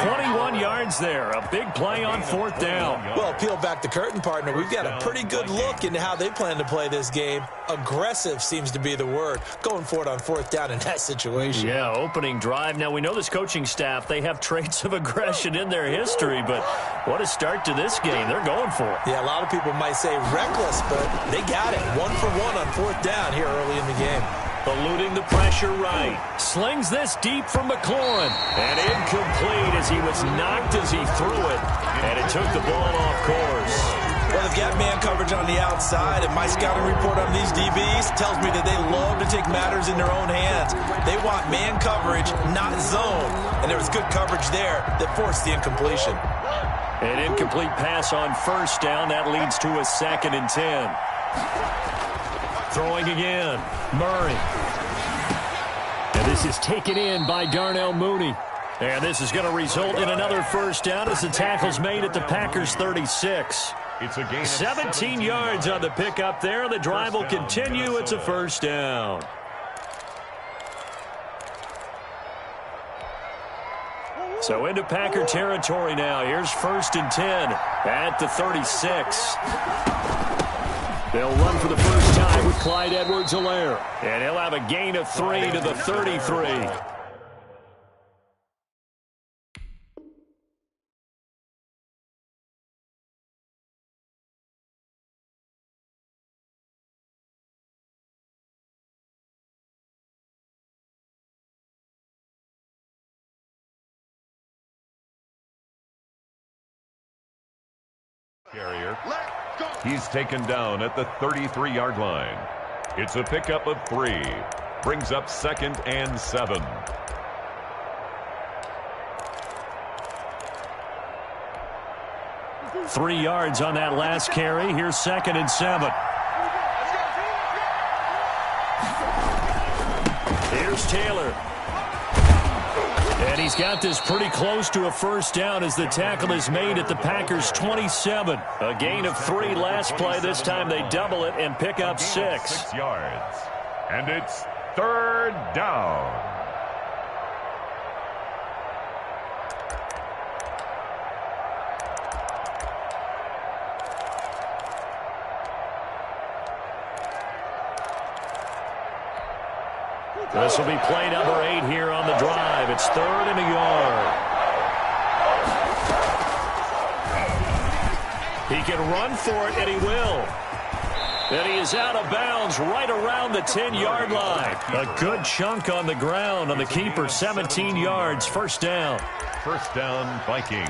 21 yards there. A big play on 4th down. Well, peel back the curtain, partner. We've got a pretty good look into how they plan to play this game. Aggressive seems to be the word. Going for it on 4th down in that situation. Yeah, opening drive. Now, we know this coaching staff, they have traits of aggression in their history, but what a start to this game. They're going for it. Yeah, a lot of people might say reckless, but they got it. 1 for 1 on 4th down here early in the game. Eluding the pressure right. Slings this deep from McLaurin. And incomplete as he was knocked as he threw it. And it took the ball off course. Well, they've got man coverage on the outside, and my scouting report on these DBs tells me that they love to take matters in their own hands. They want man coverage, not zone. And there was good coverage there that forced the incompletion. An incomplete pass on first down. That leads to a 2nd and 10. Throwing again. Murray. And this is taken in by Darnell Mooney. And this is going to result in another first down as the tackle's made at the Packers' 36. It's a gain of 17 yards on the pickup there. The drive will continue. It's a first down. So into Packer territory now. Here's 1st and 10 at the 36. They'll run for the first time with Clyde Edwards-Helaire. And he'll have a gain of 3 to the 33. Carrier. He's taken down at the 33-yard line. It's a pickup of 3. Brings up 2nd and 7. Three yards on that last carry. Here's 2nd and 7. Here's Taylor. And he's got this pretty close to a first down as the tackle is made at the Packers' 27. A gain of 3 last play. This time they double it and pick up 6. 6 yards. And it's 3rd down. This will be play number 8 here on the drive. It's 3rd and a yard. He can run for it, and he will. And he is out of bounds right around the 10-yard line. A good chunk on the ground on the keeper. 17 yards, first down. First down, Vikings.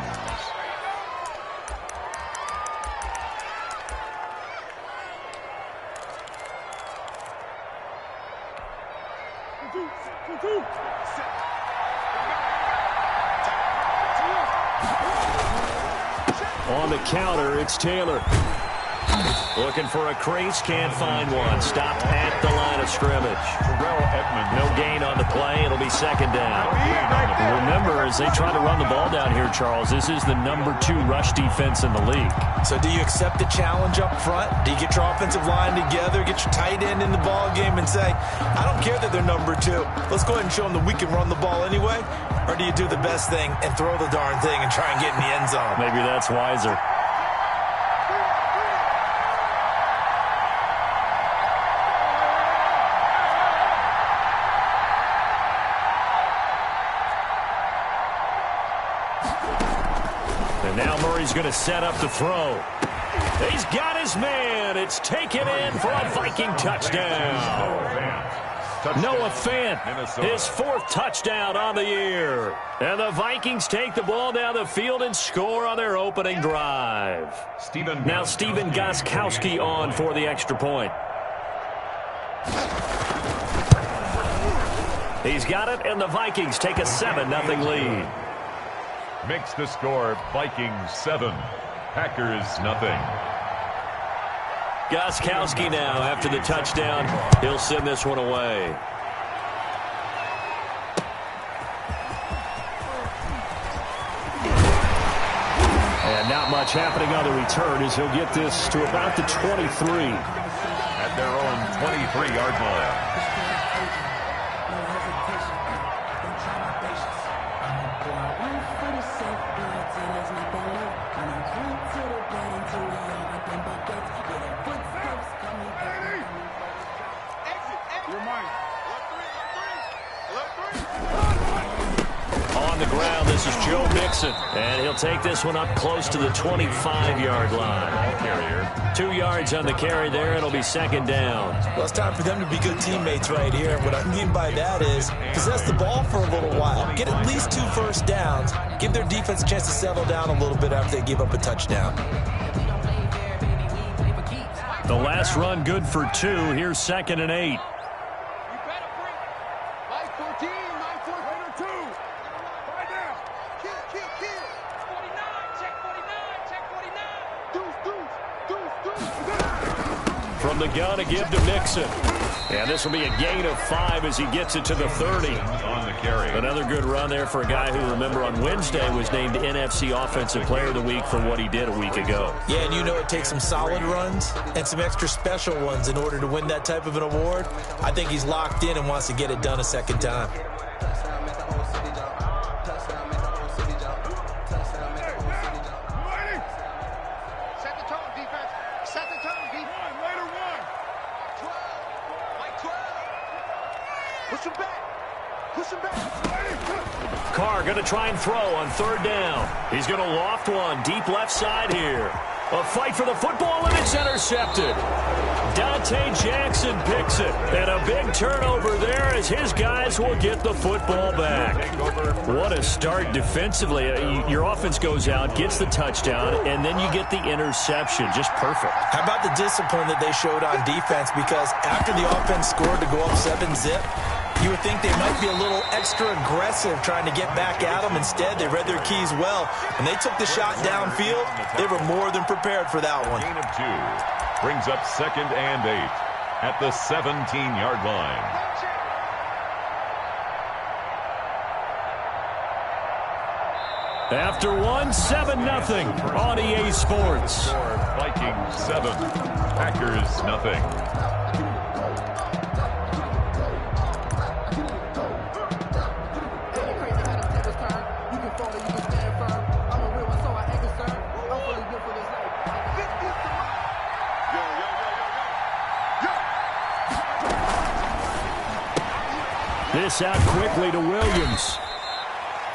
On the counter, it's Taylor. Looking for a crease, can't find one. Stopped at the line of scrimmage. No gain on the play. It'll be 2nd down. Remember, as they try to run the ball down here, Charles, this is the number 2 rush defense in the league. So do you accept the challenge up front? Do you get your offensive line together, get your tight end in the ball game and say, I don't care that they're number 2. Let's go ahead and show them that we can run the ball anyway? Or do you do the best thing and throw the darn thing and try and get in the end zone? Maybe that's wiser. Now Murray's going to set up the throw. He's got his man. It's taken in for a Viking touchdown. Noah Fant, his 4th touchdown on the year. And the Vikings take the ball down the field and score on their opening drive. Now Stephen Gostkowski on for the extra point. He's got it, and the Vikings take a 7-0 lead. Makes the score Vikings 7, Packers 0. Gostkowski now after the touchdown. He'll send this one away. And not much happening on the return as he'll get this to about the 23. At their own 23-yard line. On the ground, this is Joe Mixon, and he'll take this one up close to the 25-yard line. Carrier. 2 yards on the carry there. It'll be 2nd down. Well, it's time for them to be good teammates right here. What I mean by that is possess the ball for a little while. Get at least 2 first downs. Give their defense a chance to settle down a little bit after they give up a touchdown. The last run good for 2. Here's 2nd and 8. From the gun, a give to Mixon. And this will be a gain of 5 as he gets it to the 30. On the carry. Another good run there for a guy who, remember, on Wednesday was named NFC Offensive Player of the Week for what he did a week ago. Yeah, and you know it takes some solid runs and some extra special ones in order to win that type of an award. I think he's locked in and wants to get it done a second time. Carr going to try and throw on 3rd down. He's going to loft one deep left side here. A fight for the football, and it's intercepted. Dante Jackson picks it. And a big turnover there as his guys will get the football back. What a start defensively. Your offense goes out, gets the touchdown, and then you get the interception. Just perfect. How about the discipline that they showed on defense? Because after the offense scored to go up 7-zip, you would think they might be a little extra aggressive trying to get back at them. Instead, they read their keys well. When they took the shot downfield, they were more than prepared for that one. Gain of 2 brings up 2nd and 8 at the 17-yard line. After 7-0 on EA Sports. Vikings 7, Packers nothing. This out quickly to Williams.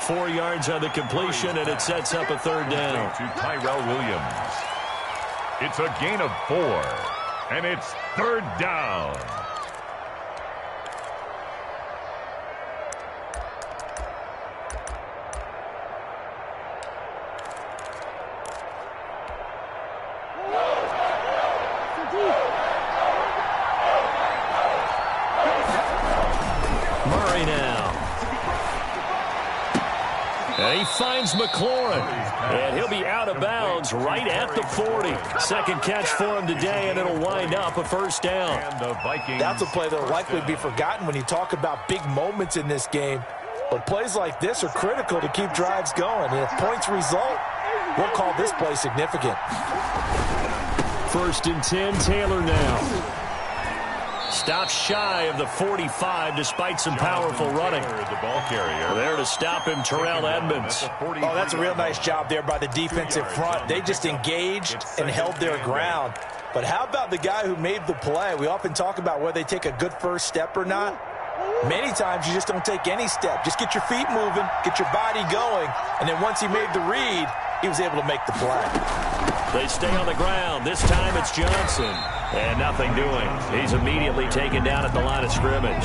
4 yards on the completion, and it sets up a 3rd down. To Tyrell Williams. It's a gain of 4, and it's 3rd down. Murray now. And he finds McLaurin. And he'll be out of bounds right at the 40. 2nd catch for him today, and it'll wind up a 1st down. And the Vikings. That's a play that will likely be forgotten when you talk about big moments in this game. But plays like this are critical to keep drives going. And if points result, we'll call this play significant. 1st and 10, Taylor now. Stops shy of the 45 despite some powerful running. The ball carrier. There to stop him, Terrell Edmonds. Oh, that's a real nice job there by the defensive front. They just engaged and held their ground. But how about the guy who made the play? We often talk about whether they take a good first step or not. Many times you just don't take any step. Just get your feet moving, get your body going, and then once he made the read, he was able to make the play. They stay on the ground. This time it's Johnson. And nothing doing. He's immediately taken down at the line of scrimmage.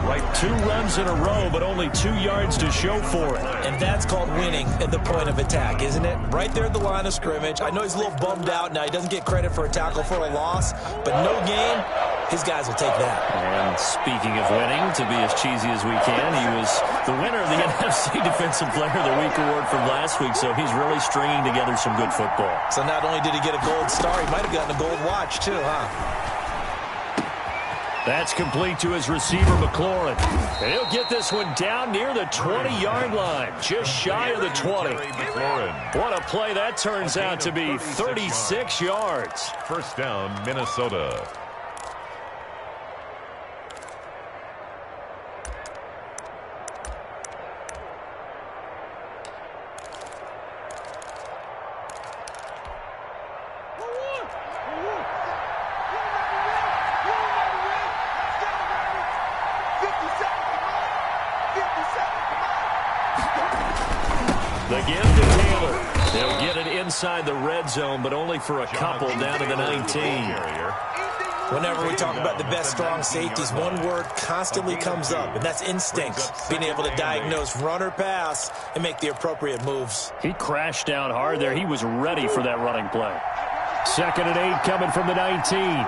Right, 2 runs in a row, but only 2 yards to show for it. And that's called winning at the point of attack, isn't it? Right there at the line of scrimmage. I know he's a little bummed out now. He doesn't get credit for a tackle for a loss, but no gain, his guys will take that. And speaking of winning, to be as cheesy as we can, he was the winner of the NFC Defensive Player of the Week award from last week, so he's really stringing together some good football. So not only did he get a gold star, he might have gotten a gold watch too, huh? That's complete to his receiver, McLaurin. And he'll get this one down near the 20-yard line, just shy of the 20. What a play that turns out to be, 36 yards. 1st down, Minnesota. The give to Taylor. They'll get it inside the red zone, but only for a couple down to the 19. Whenever we talk about the best strong safeties, one word constantly comes up, and that's instinct. Being able to diagnose run or pass and make the appropriate moves. He crashed down hard there. He was ready for that running play. 2nd and 8 coming from the 19.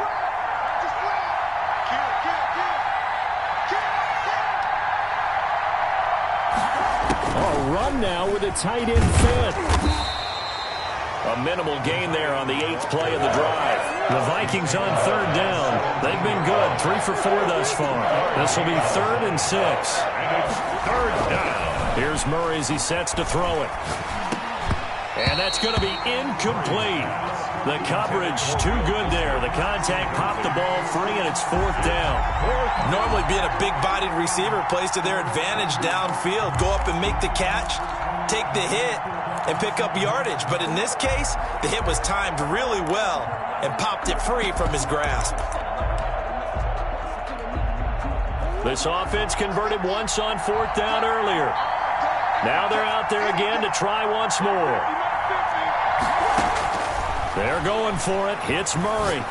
Run now with a tight end fit. A minimal gain there on the 8th play of the drive. The Vikings on 3rd down. They've been good, 3 for 4 thus far. This will be 3rd and 6. And it's 3rd down. Here's Murray as he sets to throw it. And that's going to be incomplete. The coverage too good there. The contact popped the ball free, and it's 4th down. Normally being a big-bodied receiver plays to their advantage downfield. Go up and make the catch, take the hit, and pick up yardage. But in this case, the hit was timed really well and popped it free from his grasp. This offense converted once on 4th down earlier. Now they're out there again to try once more. They're going for it. It's Murray.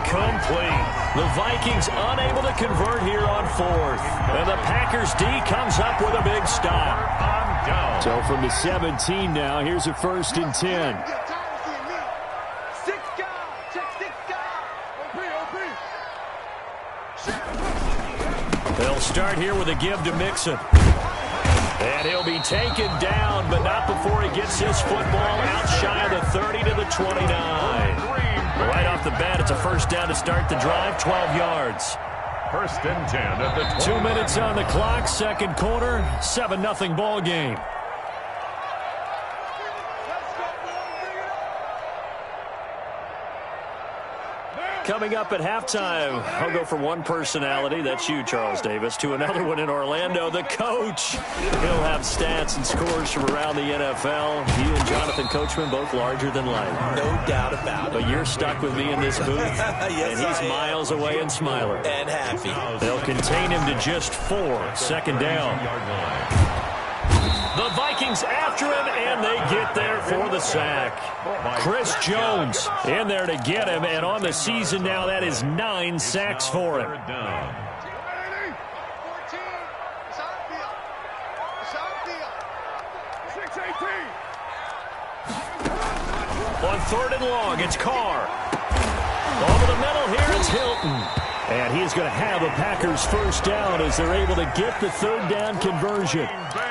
incomplete. The Vikings unable to convert here on fourth. And the Packers D comes up with a big stop. So from the 17 now, here's a 1st and 10. They'll start here with a give to Mixon. And he'll be taken down, but not before he gets his football out shy of the 30 to the 29. Right off the bat, it's a 1st down to start the drive, 12 yards. 1st and 10 at the 2 minutes on the clock, 2nd quarter, 7-0 ball game. Coming up at halftime, I'll go from one personality, that's you, Charles Davis, to another one in Orlando, the coach. He'll have stats and scores from around the NFL. You and Jonathan Coachman, both larger than life. No doubt about it. But you're stuck with me in this booth, yes, and he's miles away and smiling. And happy. They'll contain him to just 4, 2nd down. The Vikings after him, and they get there for the sack. Chris Jones in there to get him, and on the season now, that is 9 sacks for him. On 3rd and long, it's Carr. Over the middle here, it's Hilton. And he's going to have a Packers 1st down as they're able to get the 3rd down conversion.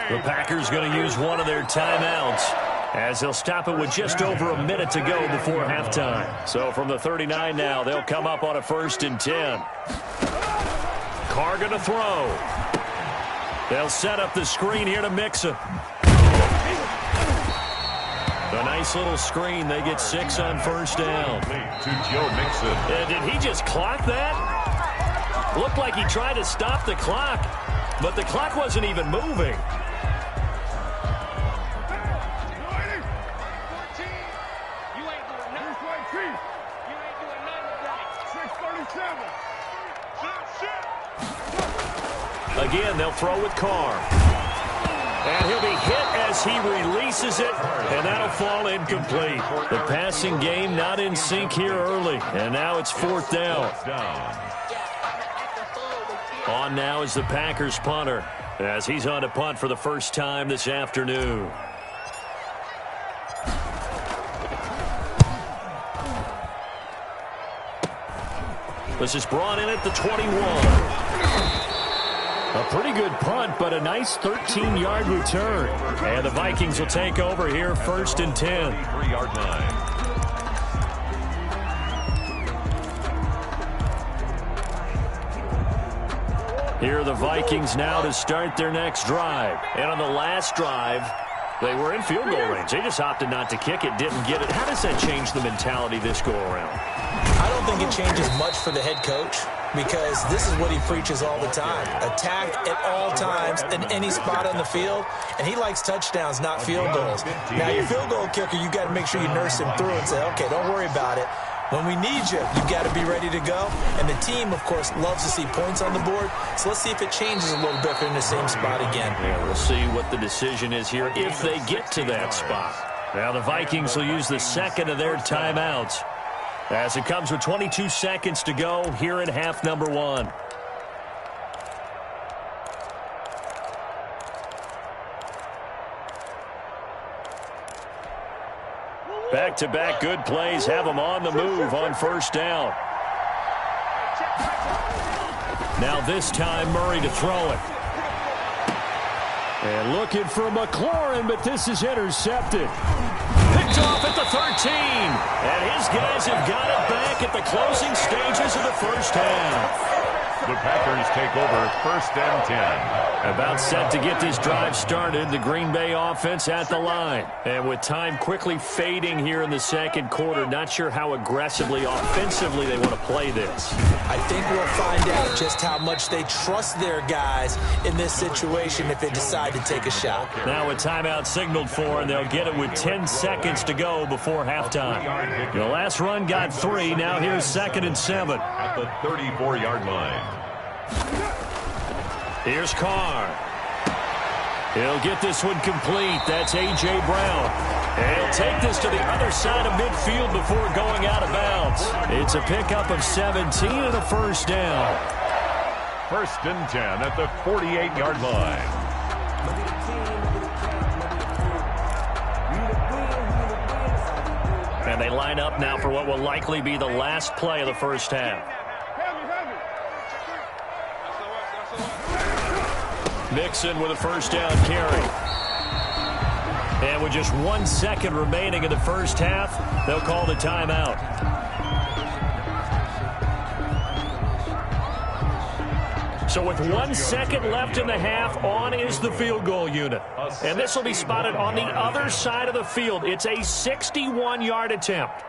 The Packers going to use one of their timeouts as they'll stop it with just over a minute to go before halftime. So from the 39 now, they'll come up on a 1st and 10. Carr going to throw. They'll set up the screen here to Mixon. A nice little screen. They get 6 on 1st down. To Joe Mixon. And did he just clock that? Looked like he tried to stop the clock, but the clock wasn't even moving. Again, they'll throw with Carr. And he'll be hit as he releases it, and that'll fall incomplete. The passing game not in sync here early, and now it's 4th down. On now is the Packers punter, as he's on to punt for the 1st time this afternoon. This is brought in at the 21. A pretty good punt, but a nice 13-yard return. And the Vikings will take over here, 1st and 10. 3-yard line. Here are the Vikings now to start their next drive. And on the last drive, they were in field goal range. They just opted not to kick it, didn't get it. How does that change the mentality this go-around? I don't think it changes much for the head coach, because this is what he preaches all the time. Attack at all times in any spot on the field, and he likes touchdowns, not field goals. Now, your field goal kicker, you got to make sure you nurse him through and say, okay, don't worry about it. When we need you, you've got to be ready to go. And the team, of course, loves to see points on the board. So let's see if it changes a little bit if they're in the same spot again. Yeah, we'll see what the decision is here if they get to that spot. Now the Vikings will use the 2nd of their timeouts as it comes with 22 seconds to go here in half number 1. Back-to-back good plays have them on the move on 1st down. Now this time Murray to throw it. And looking for McLaurin, but this is intercepted. Picked off at the 13. And his guys have got it back at the closing stages of the 1st half. The Packers take over 1st and 10. About set to get this drive started, the Green Bay offense at the line. And with time quickly fading here in the 2nd quarter, not sure how aggressively, offensively they want to play this. I think we'll find out just how much they trust their guys in this situation if they decide to take a shot. Now a timeout signaled for, and they'll get it with 10 seconds to go before halftime. The last run got 3. Now here's 2nd and 7. At the 34-yard line. Here's Carr. He'll get this one complete. That's A.J. Brown. He'll take this to the other side of midfield before going out of bounds. It's a pickup of 17 and a first down. 1st and 10 at the 48-yard line. And they line up now for what will likely be the last play of the first half. Mixon with a first down carry. And with just 1 second remaining in the first half, they'll call the timeout. So with 1 second left in the half, on is the field goal unit. And this will be spotted on the other side of the field. It's a 61-yard attempt.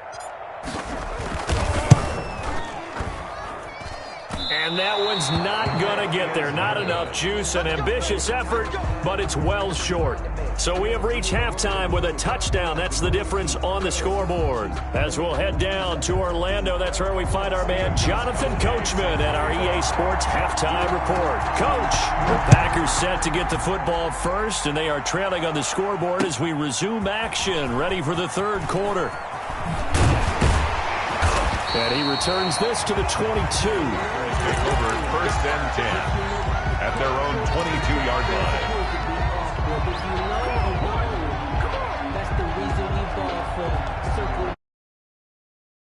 And that one's not going to get there. Not enough juice. An ambitious effort, but it's well short. So we have reached halftime with a touchdown. That's the difference on the scoreboard. As we'll head down to Orlando, that's where we find our man Jonathan Coachman at our EA Sports Halftime Report. Coach, the Packers set to get the football first, and they are trailing on the scoreboard as we resume action, ready for the third quarter. And he returns this to the 22. Over 1st and 10 at their own 22-yard line.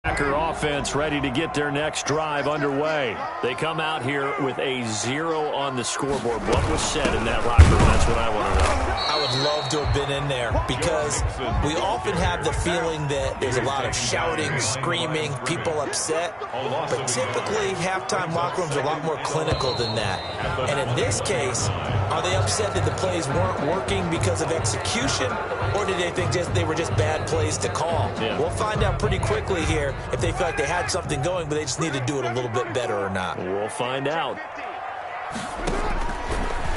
Packer offense ready to get their next drive underway. They come out here with a 0 on the scoreboard. What was said in that locker room? That's what I want to know. I would love to have been in there because we often have the feeling that there's a lot of shouting, screaming, people upset. But typically, halftime locker rooms are a lot more clinical than that. And in this case, are they upset that the plays weren't working because of execution, or did they think they were just bad plays to call? Yeah. We'll find out pretty quickly here if they feel like they had something going, but they just need to do it a little bit better or not. We'll find out.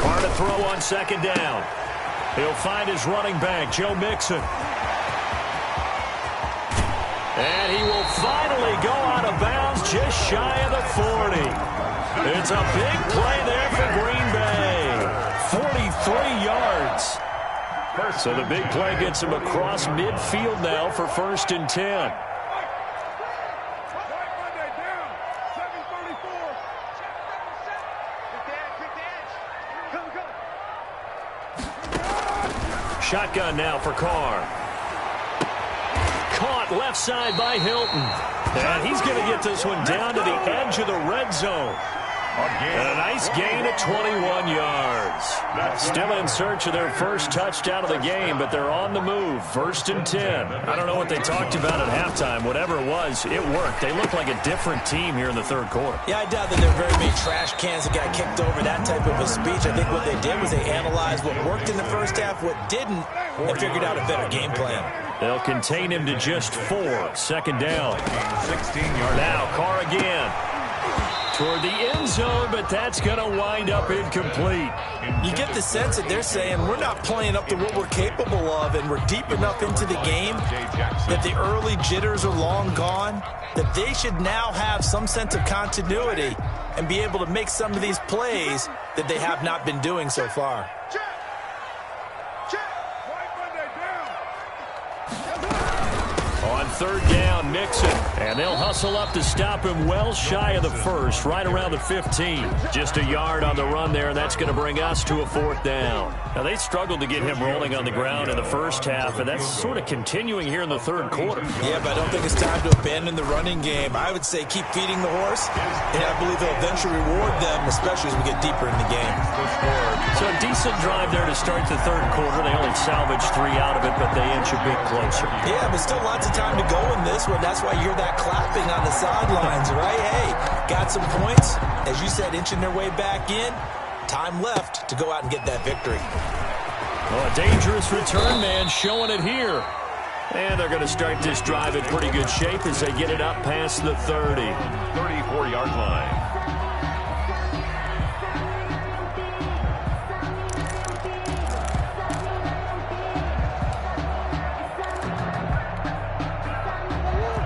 Carr to throw on 2nd down. He'll find his running back, Joe Mixon. And he will finally go out of bounds just shy of the 40. It's a big play there for Green Bay. 43 yards. So the big play gets him across midfield now for 1st and 10. Shotgun now for Carr. Caught left side by Hilton. And he's going to get this one down to the edge of the red zone. And a nice gain of 21 yards. Still in search of their first touchdown of the game, but they're on the move. 1st and 10. I don't know what they talked about at halftime. Whatever it was, it worked. They look like a different team here in the third quarter. Yeah, I doubt that there are very many trash cans that got kicked over, that type of a speech. I think what they did was they analyzed what worked in the first half, what didn't, and figured out a better game plan. They'll contain him to just 4. 2nd down. 16 yards. Now Carr again. Toward the end zone, but that's going to wind up incomplete. You get the sense that they're saying we're not playing up to what we're capable of, and we're deep enough into the game that the early jitters are long gone, that they should now have some sense of continuity and be able to make some of these plays that they have not been doing so far. On 3rd down, Mixon. And they'll hustle up to stop him well shy of the 1st, right around the 15. Just a yard on the run there, and that's going to bring us to a 4th down. Now, they struggled to get him rolling on the ground in the first half, and that's sort of continuing here in the third quarter. Yeah, but I don't think it's time to abandon the running game. I would say keep feeding the horse, and I believe they'll eventually reward them, especially as we get deeper in the game. So a decent drive there to start the third quarter. They only salvaged 3 out of it, but they inch a bit closer. Yeah, but still lots of time to go in this one. That's why you hear that clapping on the sidelines, right? Hey, got some points. As you said, inching their way back in. Time left to go out and get that victory. Well, a dangerous return man showing it here. And they're going to start this drive in pretty good shape as they get it up past the 30. 34-yard line.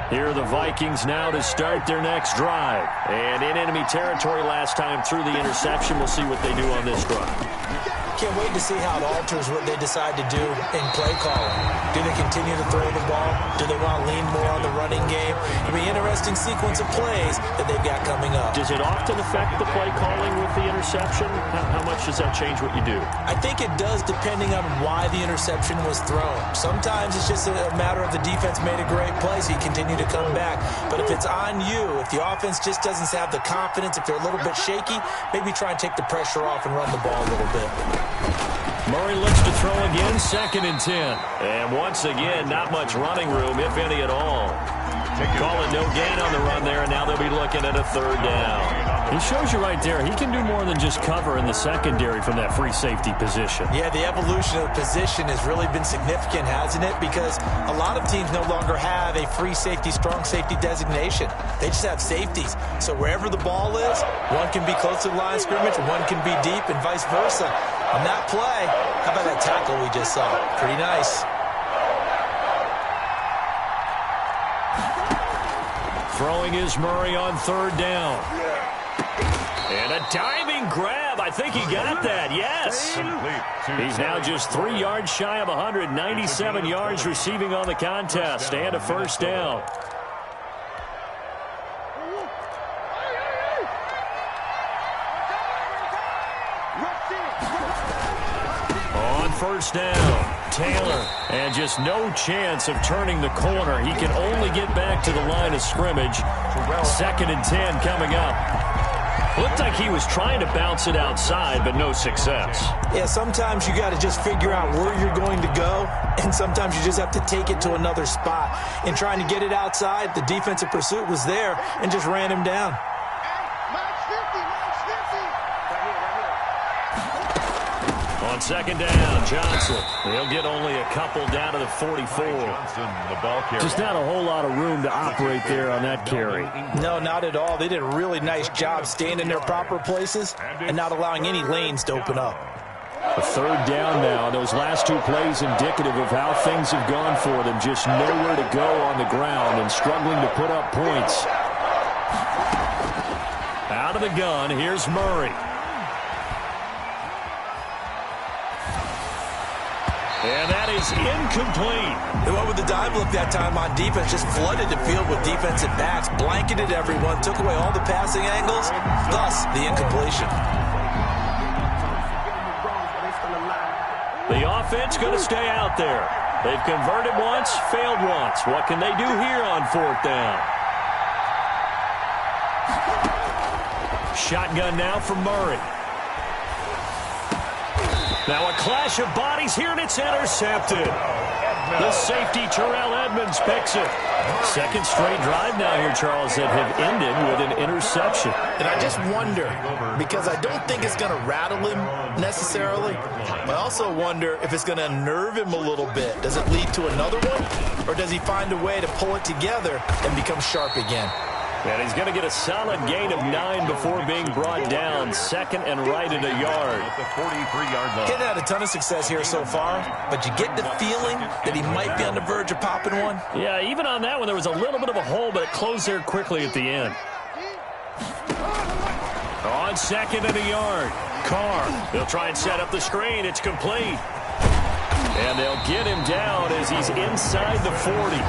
Here are the Vikings now to start their next drive. And in enemy territory last time through the interception. We'll see what they do on this drive. Can't wait to see how it alters what they decide to do in play calling. Do they continue to throw the ball? Do they want to lean more on the running game? It'll be an interesting sequence of plays that they've got coming up. Does it often affect the play calling with the interception? How much does that change what you do? I think it does, depending on why the interception was thrown. Sometimes it's just a matter of the defense made a great play, so you continue to come back. But if it's on you, if the offense just doesn't have the confidence, if they're a little bit shaky, maybe try and take the pressure off and run the ball a little bit. Murray looks to throw again, 2nd and 10. And once again, not much running room, if any at all. Call it no gain on the run there, and now they'll be looking at a 3rd down. He shows you right there, he can do more than just cover in the secondary from that free safety position. Yeah, the evolution of the position has really been significant, hasn't it? Because a lot of teams no longer have a free safety, strong safety designation. They just have safeties. So wherever the ball is, one can be close to the line of scrimmage, one can be deep, and vice versa. On that play, how about that tackle we just saw? Pretty nice. Throwing is Murray on 3rd down. And a diving grab. I think he got that. Yes. He's now just 3 yards shy of 197 yards receiving on the contest and a 1st down. On 1st down, Taylor, and just no chance of turning the corner. He can only get back to the line of scrimmage. 2nd and 10 coming up. Looked like he was trying to bounce it outside, but no success. Yeah, sometimes you got to just figure out where you're going to go, and sometimes you just have to take it to another spot. In trying to get it outside, the defensive pursuit was there and just ran him down. On 2nd down, Johnson. He'll get only a couple down to the 44. Just not a whole lot of room to operate there on that carry. No, not at all. They did a really nice job staying in their proper places and not allowing any lanes to open up. A 3rd down now. Those last 2 plays indicative of how things have gone for them. Just nowhere to go on the ground and struggling to put up points. Out of the gun, here's Murray. And that is incomplete. They went with the dive look that time on defense, just flooded the field with defensive backs, blanketed everyone, took away all the passing angles, thus the incompletion. The offense going to stay out there. They've converted once, failed once. What can they do here on 4th down? Shotgun now for Murray. Now a clash of bodies here, and it's intercepted. The safety, Terrell Edmonds, picks it. 2nd straight drive now here, Charles, that have ended with an interception. And I just wonder, because I don't think it's going to rattle him necessarily, but I also wonder if it's going to unnerve him a little bit. Does it lead to another one, or does he find a way to pull it together and become sharp again? And he's going to get a solid gain of 9 before being brought down. 2nd and right at a yard. At the 43-yard line. He's had a ton of success here so far, but you get the feeling that he might be on the verge of popping one. Yeah, even on that one, there was a little bit of a hole, but it closed there quickly at the end. On 2nd and a yard, Carr. They'll try and set up the screen. It's complete. And they'll get him down as he's inside the 40.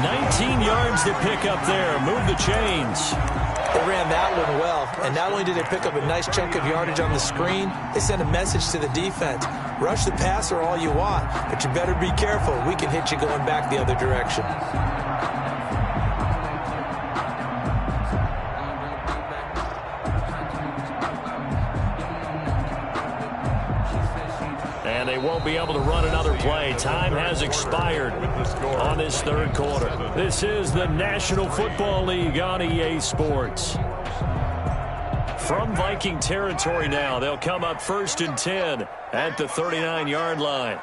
19 yards to pick up there. Move the chains. They ran that one well, and not only did they pick up a nice chunk of yardage on the screen, they sent a message to the defense. Rush the passer all you want, but you better be careful. We can hit you going back the other direction. And they won't be able to run another play. Time has expired on this 3rd quarter. This is the National Football League on EA Sports. From Viking territory now, they'll come up 1st and 10 at the 39-yard line.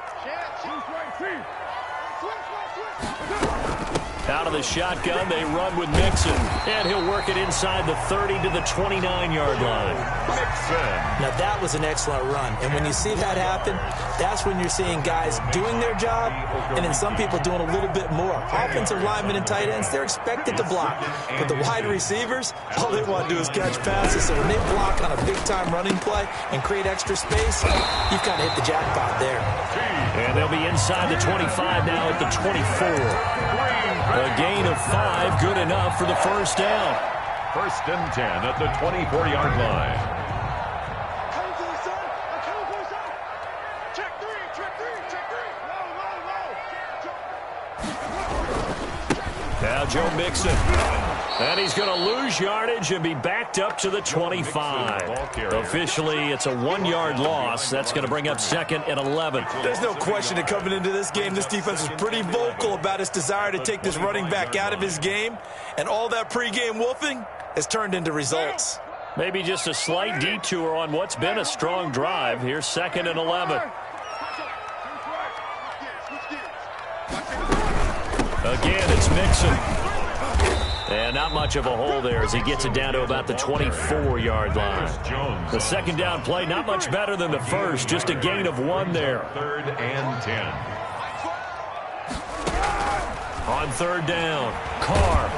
Out of the shotgun, they run with Mixon. And he'll work it inside the 30 to the 29-yard line. Mixon. Now, that was an excellent run. And when you see that happen, that's when you're seeing guys doing their job and then some people doing a little bit more. Offensive linemen and tight ends, they're expected to block. But the wide receivers, all they want to do is catch passes. So when they block on a big-time running play and create extra space, you've kind of hit the jackpot there. And they'll be inside the 25 now at the 24. A gain of 5, good enough for the first down. First and 10 at the 24-yard line. Now Joe Mixon. And he's going to lose yardage and be backed up to the 25. Officially, it's a 1-yard loss. That's going to bring up 2nd and 11. There's no question that coming into this game, this defense is pretty vocal about its desire to take this running back out of his game. And all that pregame wolfing has turned into results. Maybe just a slight detour on what's been a strong drive. Here's 2nd and 11. Again, it's Mixon. And not much of a hole there as he gets it down to about the 24-yard line. The second down play, not much better than the first, just a gain of 1 there. 3rd and 10. On 3rd down, Carr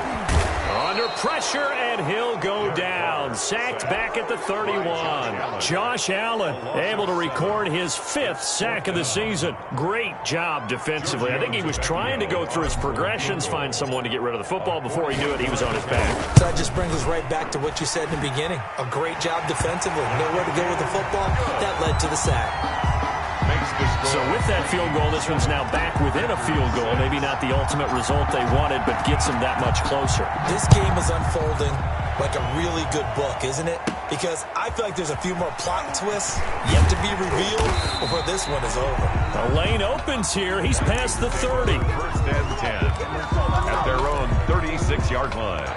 under pressure, and he'll go down. Sacked back at the 31. Josh Allen able to record his 5th sack of the season. Great job defensively. I think he was trying to go through his progressions, find someone to get rid of the football. Before he knew it, he was on his back. So that just brings us right back to what you said in the beginning. A great job defensively. Nowhere to go with the football. That led to the sack. So with that field goal, this one's now back within a field goal. Maybe not the ultimate result they wanted, but gets them that much closer. This game is unfolding like a really good book, isn't it? Because I feel like there's a few more plot twists yet to be revealed before this one is over. The lane opens here. He's past the 30. 1st and 10 at their own 36-yard line.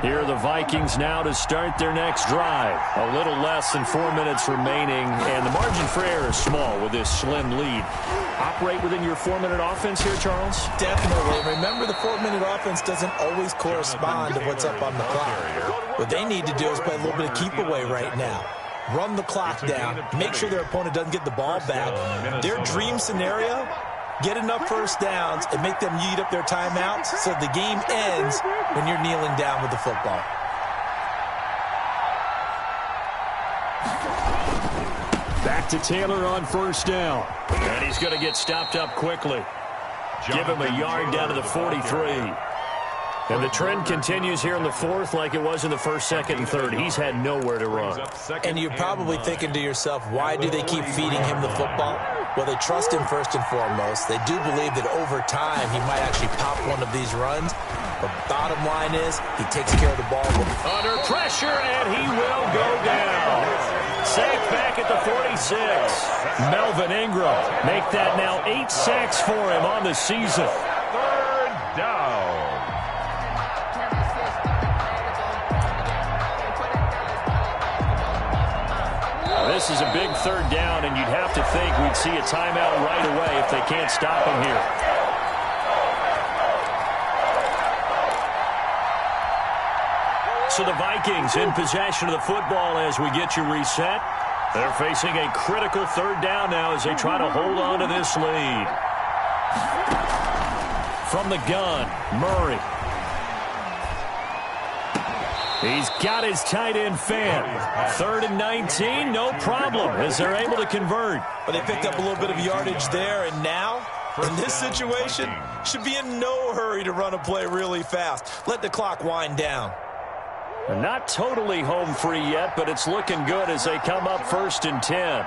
Here are the Vikings now to start their next drive. A little less than 4 minutes remaining, and the margin for error is small with this slim lead. Operate within your 4-minute offense here, Charles? Definitely. Remember, the 4-minute offense doesn't always correspond to what's up on the clock. What they need to do is play a little bit of keep away right now. Run the clock down. Make sure their opponent doesn't get the ball back. Their dream scenario, get enough first downs and make them eat up their timeouts so the game ends when you're kneeling down with the football. Back to Taylor on 1st down. And he's going to get stopped up quickly. Give him a yard down to the 43. And the trend continues here in the 4th like it was in the 1st, 2nd, and 3rd. He's had nowhere to run. And you're probably thinking to yourself, why do they keep feeding him the football? Well, they trust him first and foremost. They do believe that over time he might actually pop one of these runs. But bottom line is he takes care of the ball. Under pressure, and he will go down. Sacked back at the 46. Melvin Ingram make that now 8 sacks for him on the season. 3rd down. This is a big 3rd down, and you'd have to think we'd see a timeout right away if they can't stop him here. So the Vikings in possession of the football as we get you reset. They're facing a critical 3rd down now as they try to hold on to this lead. From the gun, Murray. He's got his tight end fan. 3rd and 19, no problem, as they're able to convert. But they picked up a little bit of yardage there, and now, in this situation, should be in no hurry to run a play really fast. Let the clock wind down. Not totally home free yet, but it's looking good as they come up 1st and 10.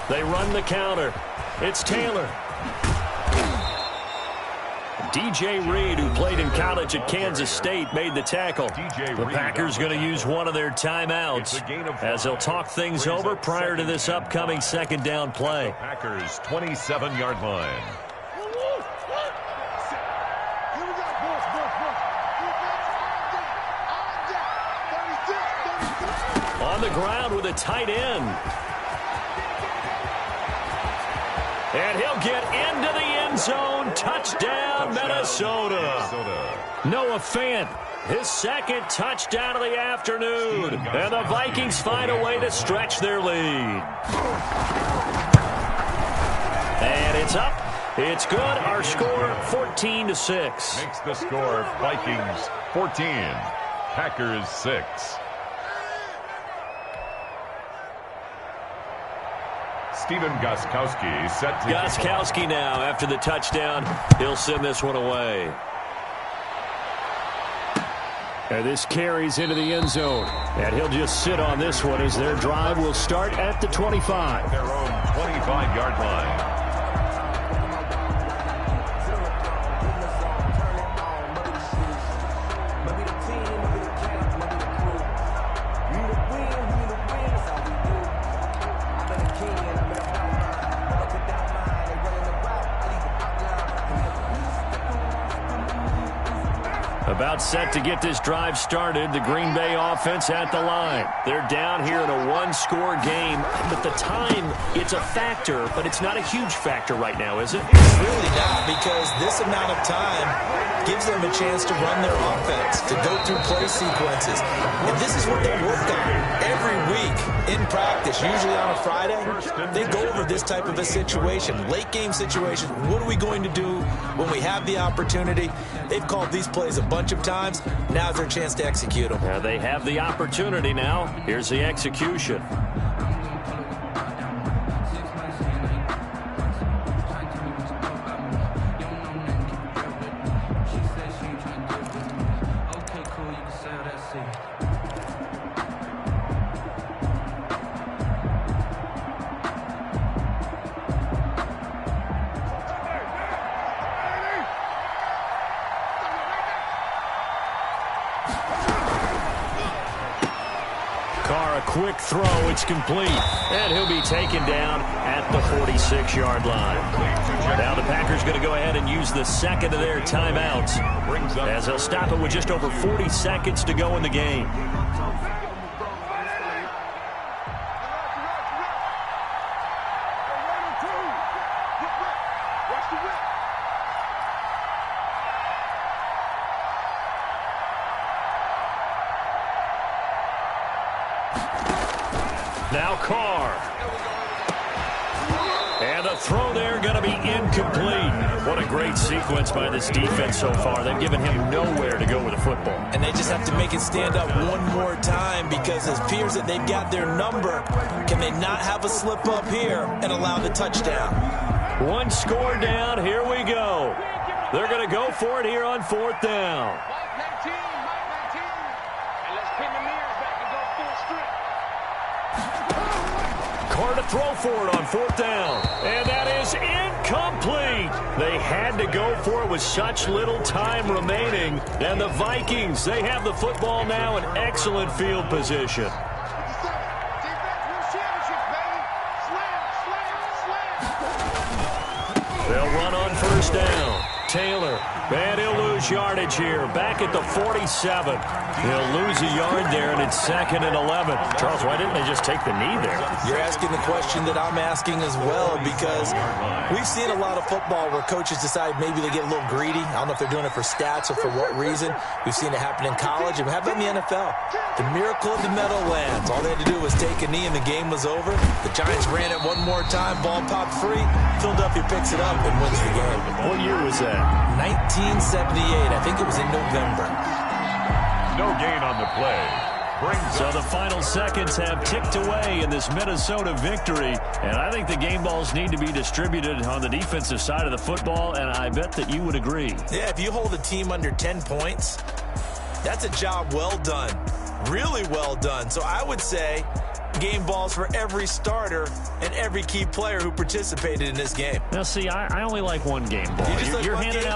They run the counter. It's Taylor. DJ Reed, who played in college at Kansas State, made the tackle. The Packers going to use one of their timeouts as they'll talk things over prior to this upcoming second down play. Packers 27-yard line. On the ground with a tight end. And he'll get into the end zone. Touchdown, Minnesota. Noah Fant, his second touchdown of the afternoon. And the Vikings find a way to stretch their lead. And it's up. It's good. Our score, 14-6. Makes the score Vikings 14, Packers 6. Stephen Gostkowski set to Gostkowski now after the touchdown. He'll send this one away. And this carries into the end zone. And he'll just sit on this one as their drive will start at the 25. Their own 25-yard line. About set to get this drive started. The Green Bay offense at the line. They're down here in a one-score game. But the time, it's a factor, but it's not a huge factor right now, is it? It's really not, because this amount of time gives them a chance to run their offense, to go through play sequences. And this is what they work on every week in practice, usually on a Friday. They go over this type of a situation, late-game situation. What are we going to do when we have the opportunity? They've called these plays a bunch of times. Now's their chance to execute them. They have the opportunity now. Here's the execution. Quick throw, it's complete, and he'll be taken down at the 46-yard line. Now the Packers going to go ahead and use the second of their timeouts as they'll stop it with just over 40 seconds to go in the game. Now Carr. And the throw there going to be incomplete. What a great sequence by this defense so far. They've given him nowhere to go with the football. And they just have to make it stand up one more time, because it appears that they've got their number. Can they not have a slip up here and allow the touchdown? One score down. Here we go. They're going to go for it here on fourth down. Carr to throw for it on fourth down. And that is incomplete. They had to go for it with such little time remaining. And the Vikings, they have the football now in excellent field position. They'll run on first down. Taylor, and he'll lose yardage here. Back at the 47. He'll lose a yard there, and it's 2nd and 11. Charles, why didn't they just take the knee there? You're asking the question that I'm asking as well, because we've seen a lot of football where coaches decide maybe they get a little greedy. I don't know if they're doing it for stats or for what reason. We've seen it happen in college, and we have it in the NFL. The miracle of the Meadowlands. All they had to do was take a knee, and the game was over. The Giants ran it one more time. Ball popped free. Philadelphia picks it up and wins the game. What year was that? 1978. I think it was in November. No gain on the play. So the final seconds have ticked away in this Minnesota victory. And I think the game balls need to be distributed on the defensive side of the football, and I bet that you would agree. Yeah, if you hold a team under 10 points, that's a job well done. Really well done. So I would say game balls for every starter and every key player who participated in this game. Now, see, I only like one game ball. You're handing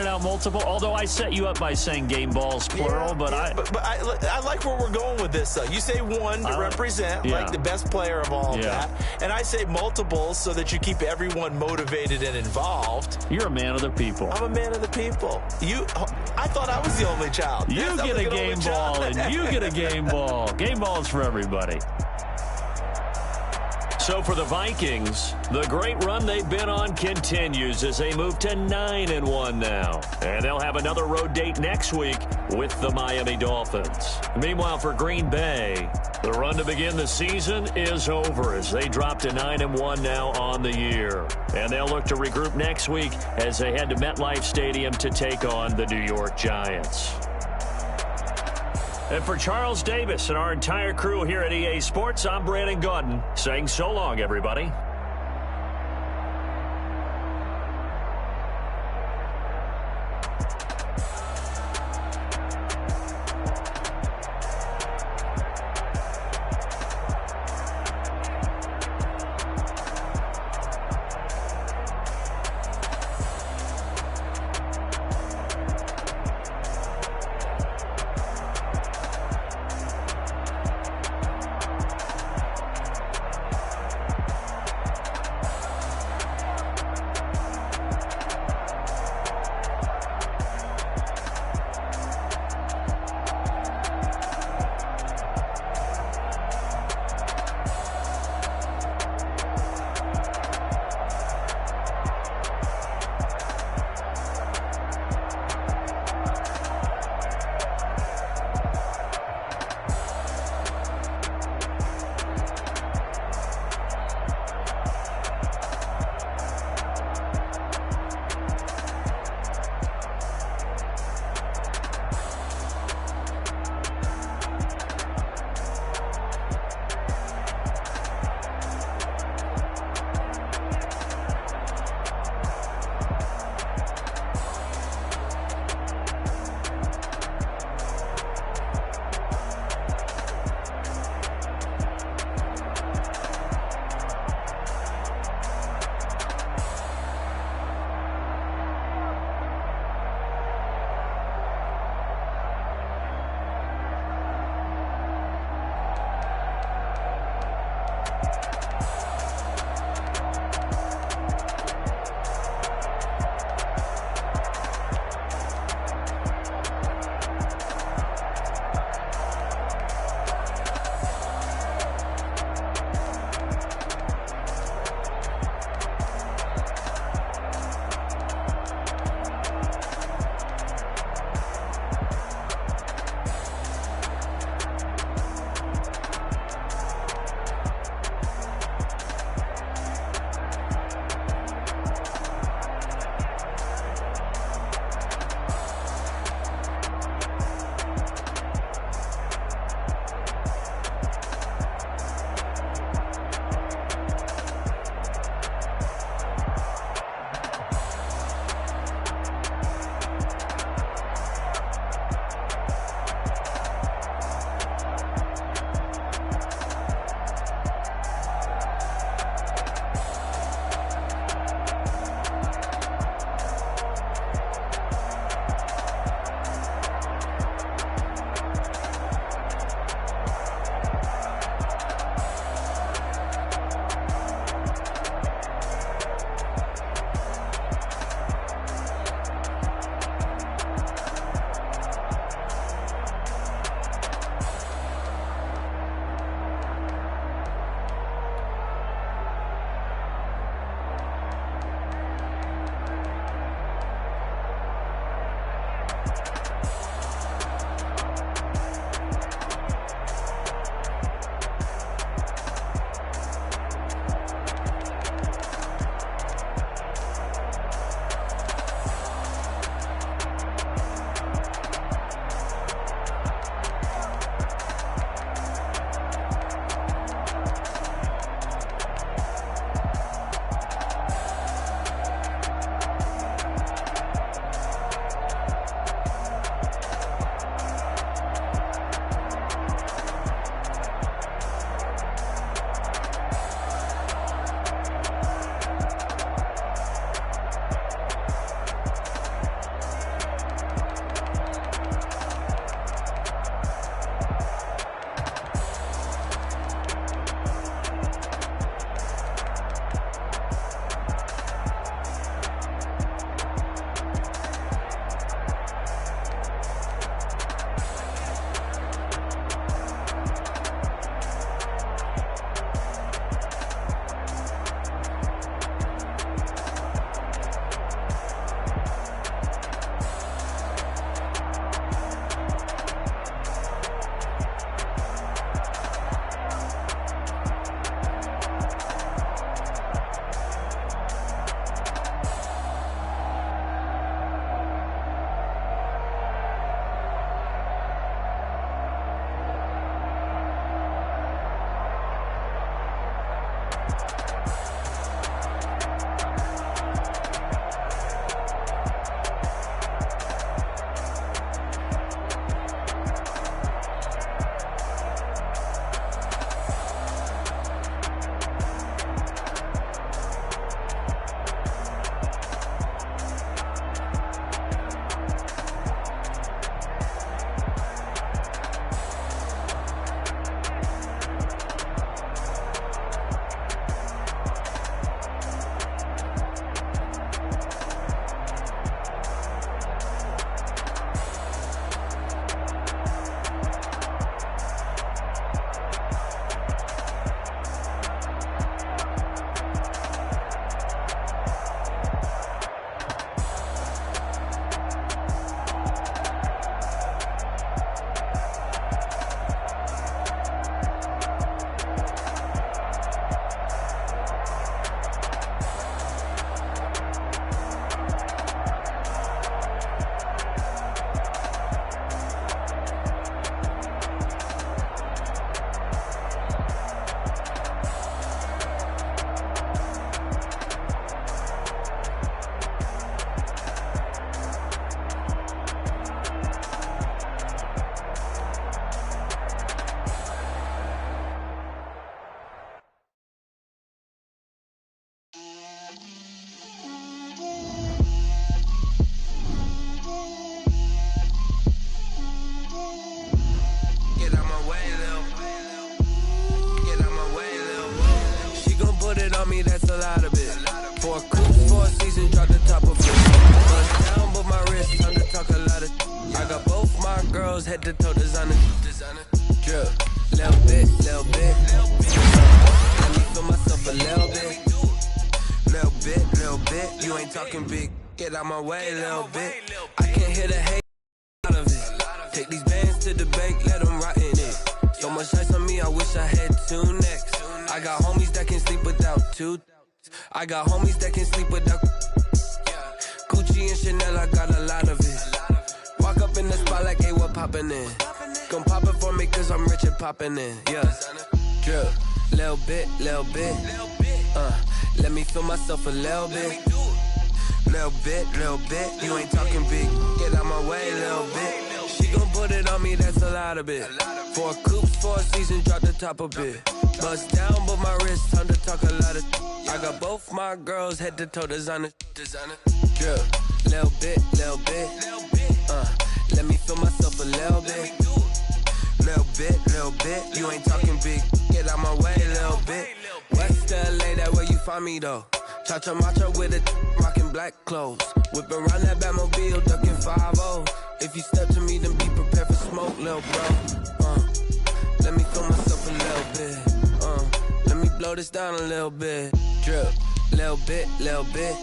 out multiple. Although I set you up by saying game balls plural, but I like where we're going with this. Though you say one to represent like the best player of all of that, and I say multiples so that you keep everyone motivated and involved. You're a man of the people. I'm a man of the people. I thought I was the only child. You get a game ball, and you get a game ball. Game balls for everybody. So for the Vikings, the great run they've been on continues as they move to 9-1 now. And they'll have another road date next week with the Miami Dolphins. Meanwhile, for Green Bay, the run to begin the season is over as they drop to 9-1 now on the year. And they'll look to regroup next week as they head to MetLife Stadium to take on the New York Giants. And for Charles Davis and our entire crew here at EA Sports, I'm Brandon Gaudin saying so long, everybody. That's a lot of it. For a coupe, for a season, drop the top of it. Bust down, but my wrist, time to talk a lot of. I got both my girls head to toe designer. Drip, little bit, little bit. Let me feel myself a little bit. Little bit, little bit. You ain't talking big. Get out my way, little bit. I can't hear the hate out of it. Take these bands to the bank, let them rot in it. So much ice on me, I wish I had two necks. I got homies that can sleep without two. I got homies that can sleep without Gucci and Chanel, I got a lot of it. Walk up in the spot like, hey, what poppin' in? Gon' pop it for me cause I'm rich and poppin' in. Yeah, drip, little bit, little bit. Let me feel myself a little bit. Little bit, little bit. You ain't talking big, get out my way, little bit. She gon' put it on me, that's a lot of it. For a coupe, for a season, drop the top a bit. Bust down, but my wrist, time to talk a lot of. I got both my girls head to toe designer. Drip, little bit, little bit. Let me feel myself a little bit. Little bit, little bit. You ain't talking big, get out my way, little bit. West LA, that where you find me though. Cha-cha matcha with a rockin' black clothes. Whip around that Batmobile, ducking 5-0. If you step to me, then be prepared for smoke, little bro. Let me feel myself a little bit. Let me blow this down a little bit. Drip, little bit, little bit.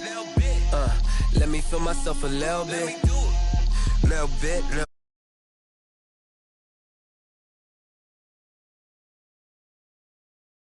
Let me feel myself a little bit. Little bit, little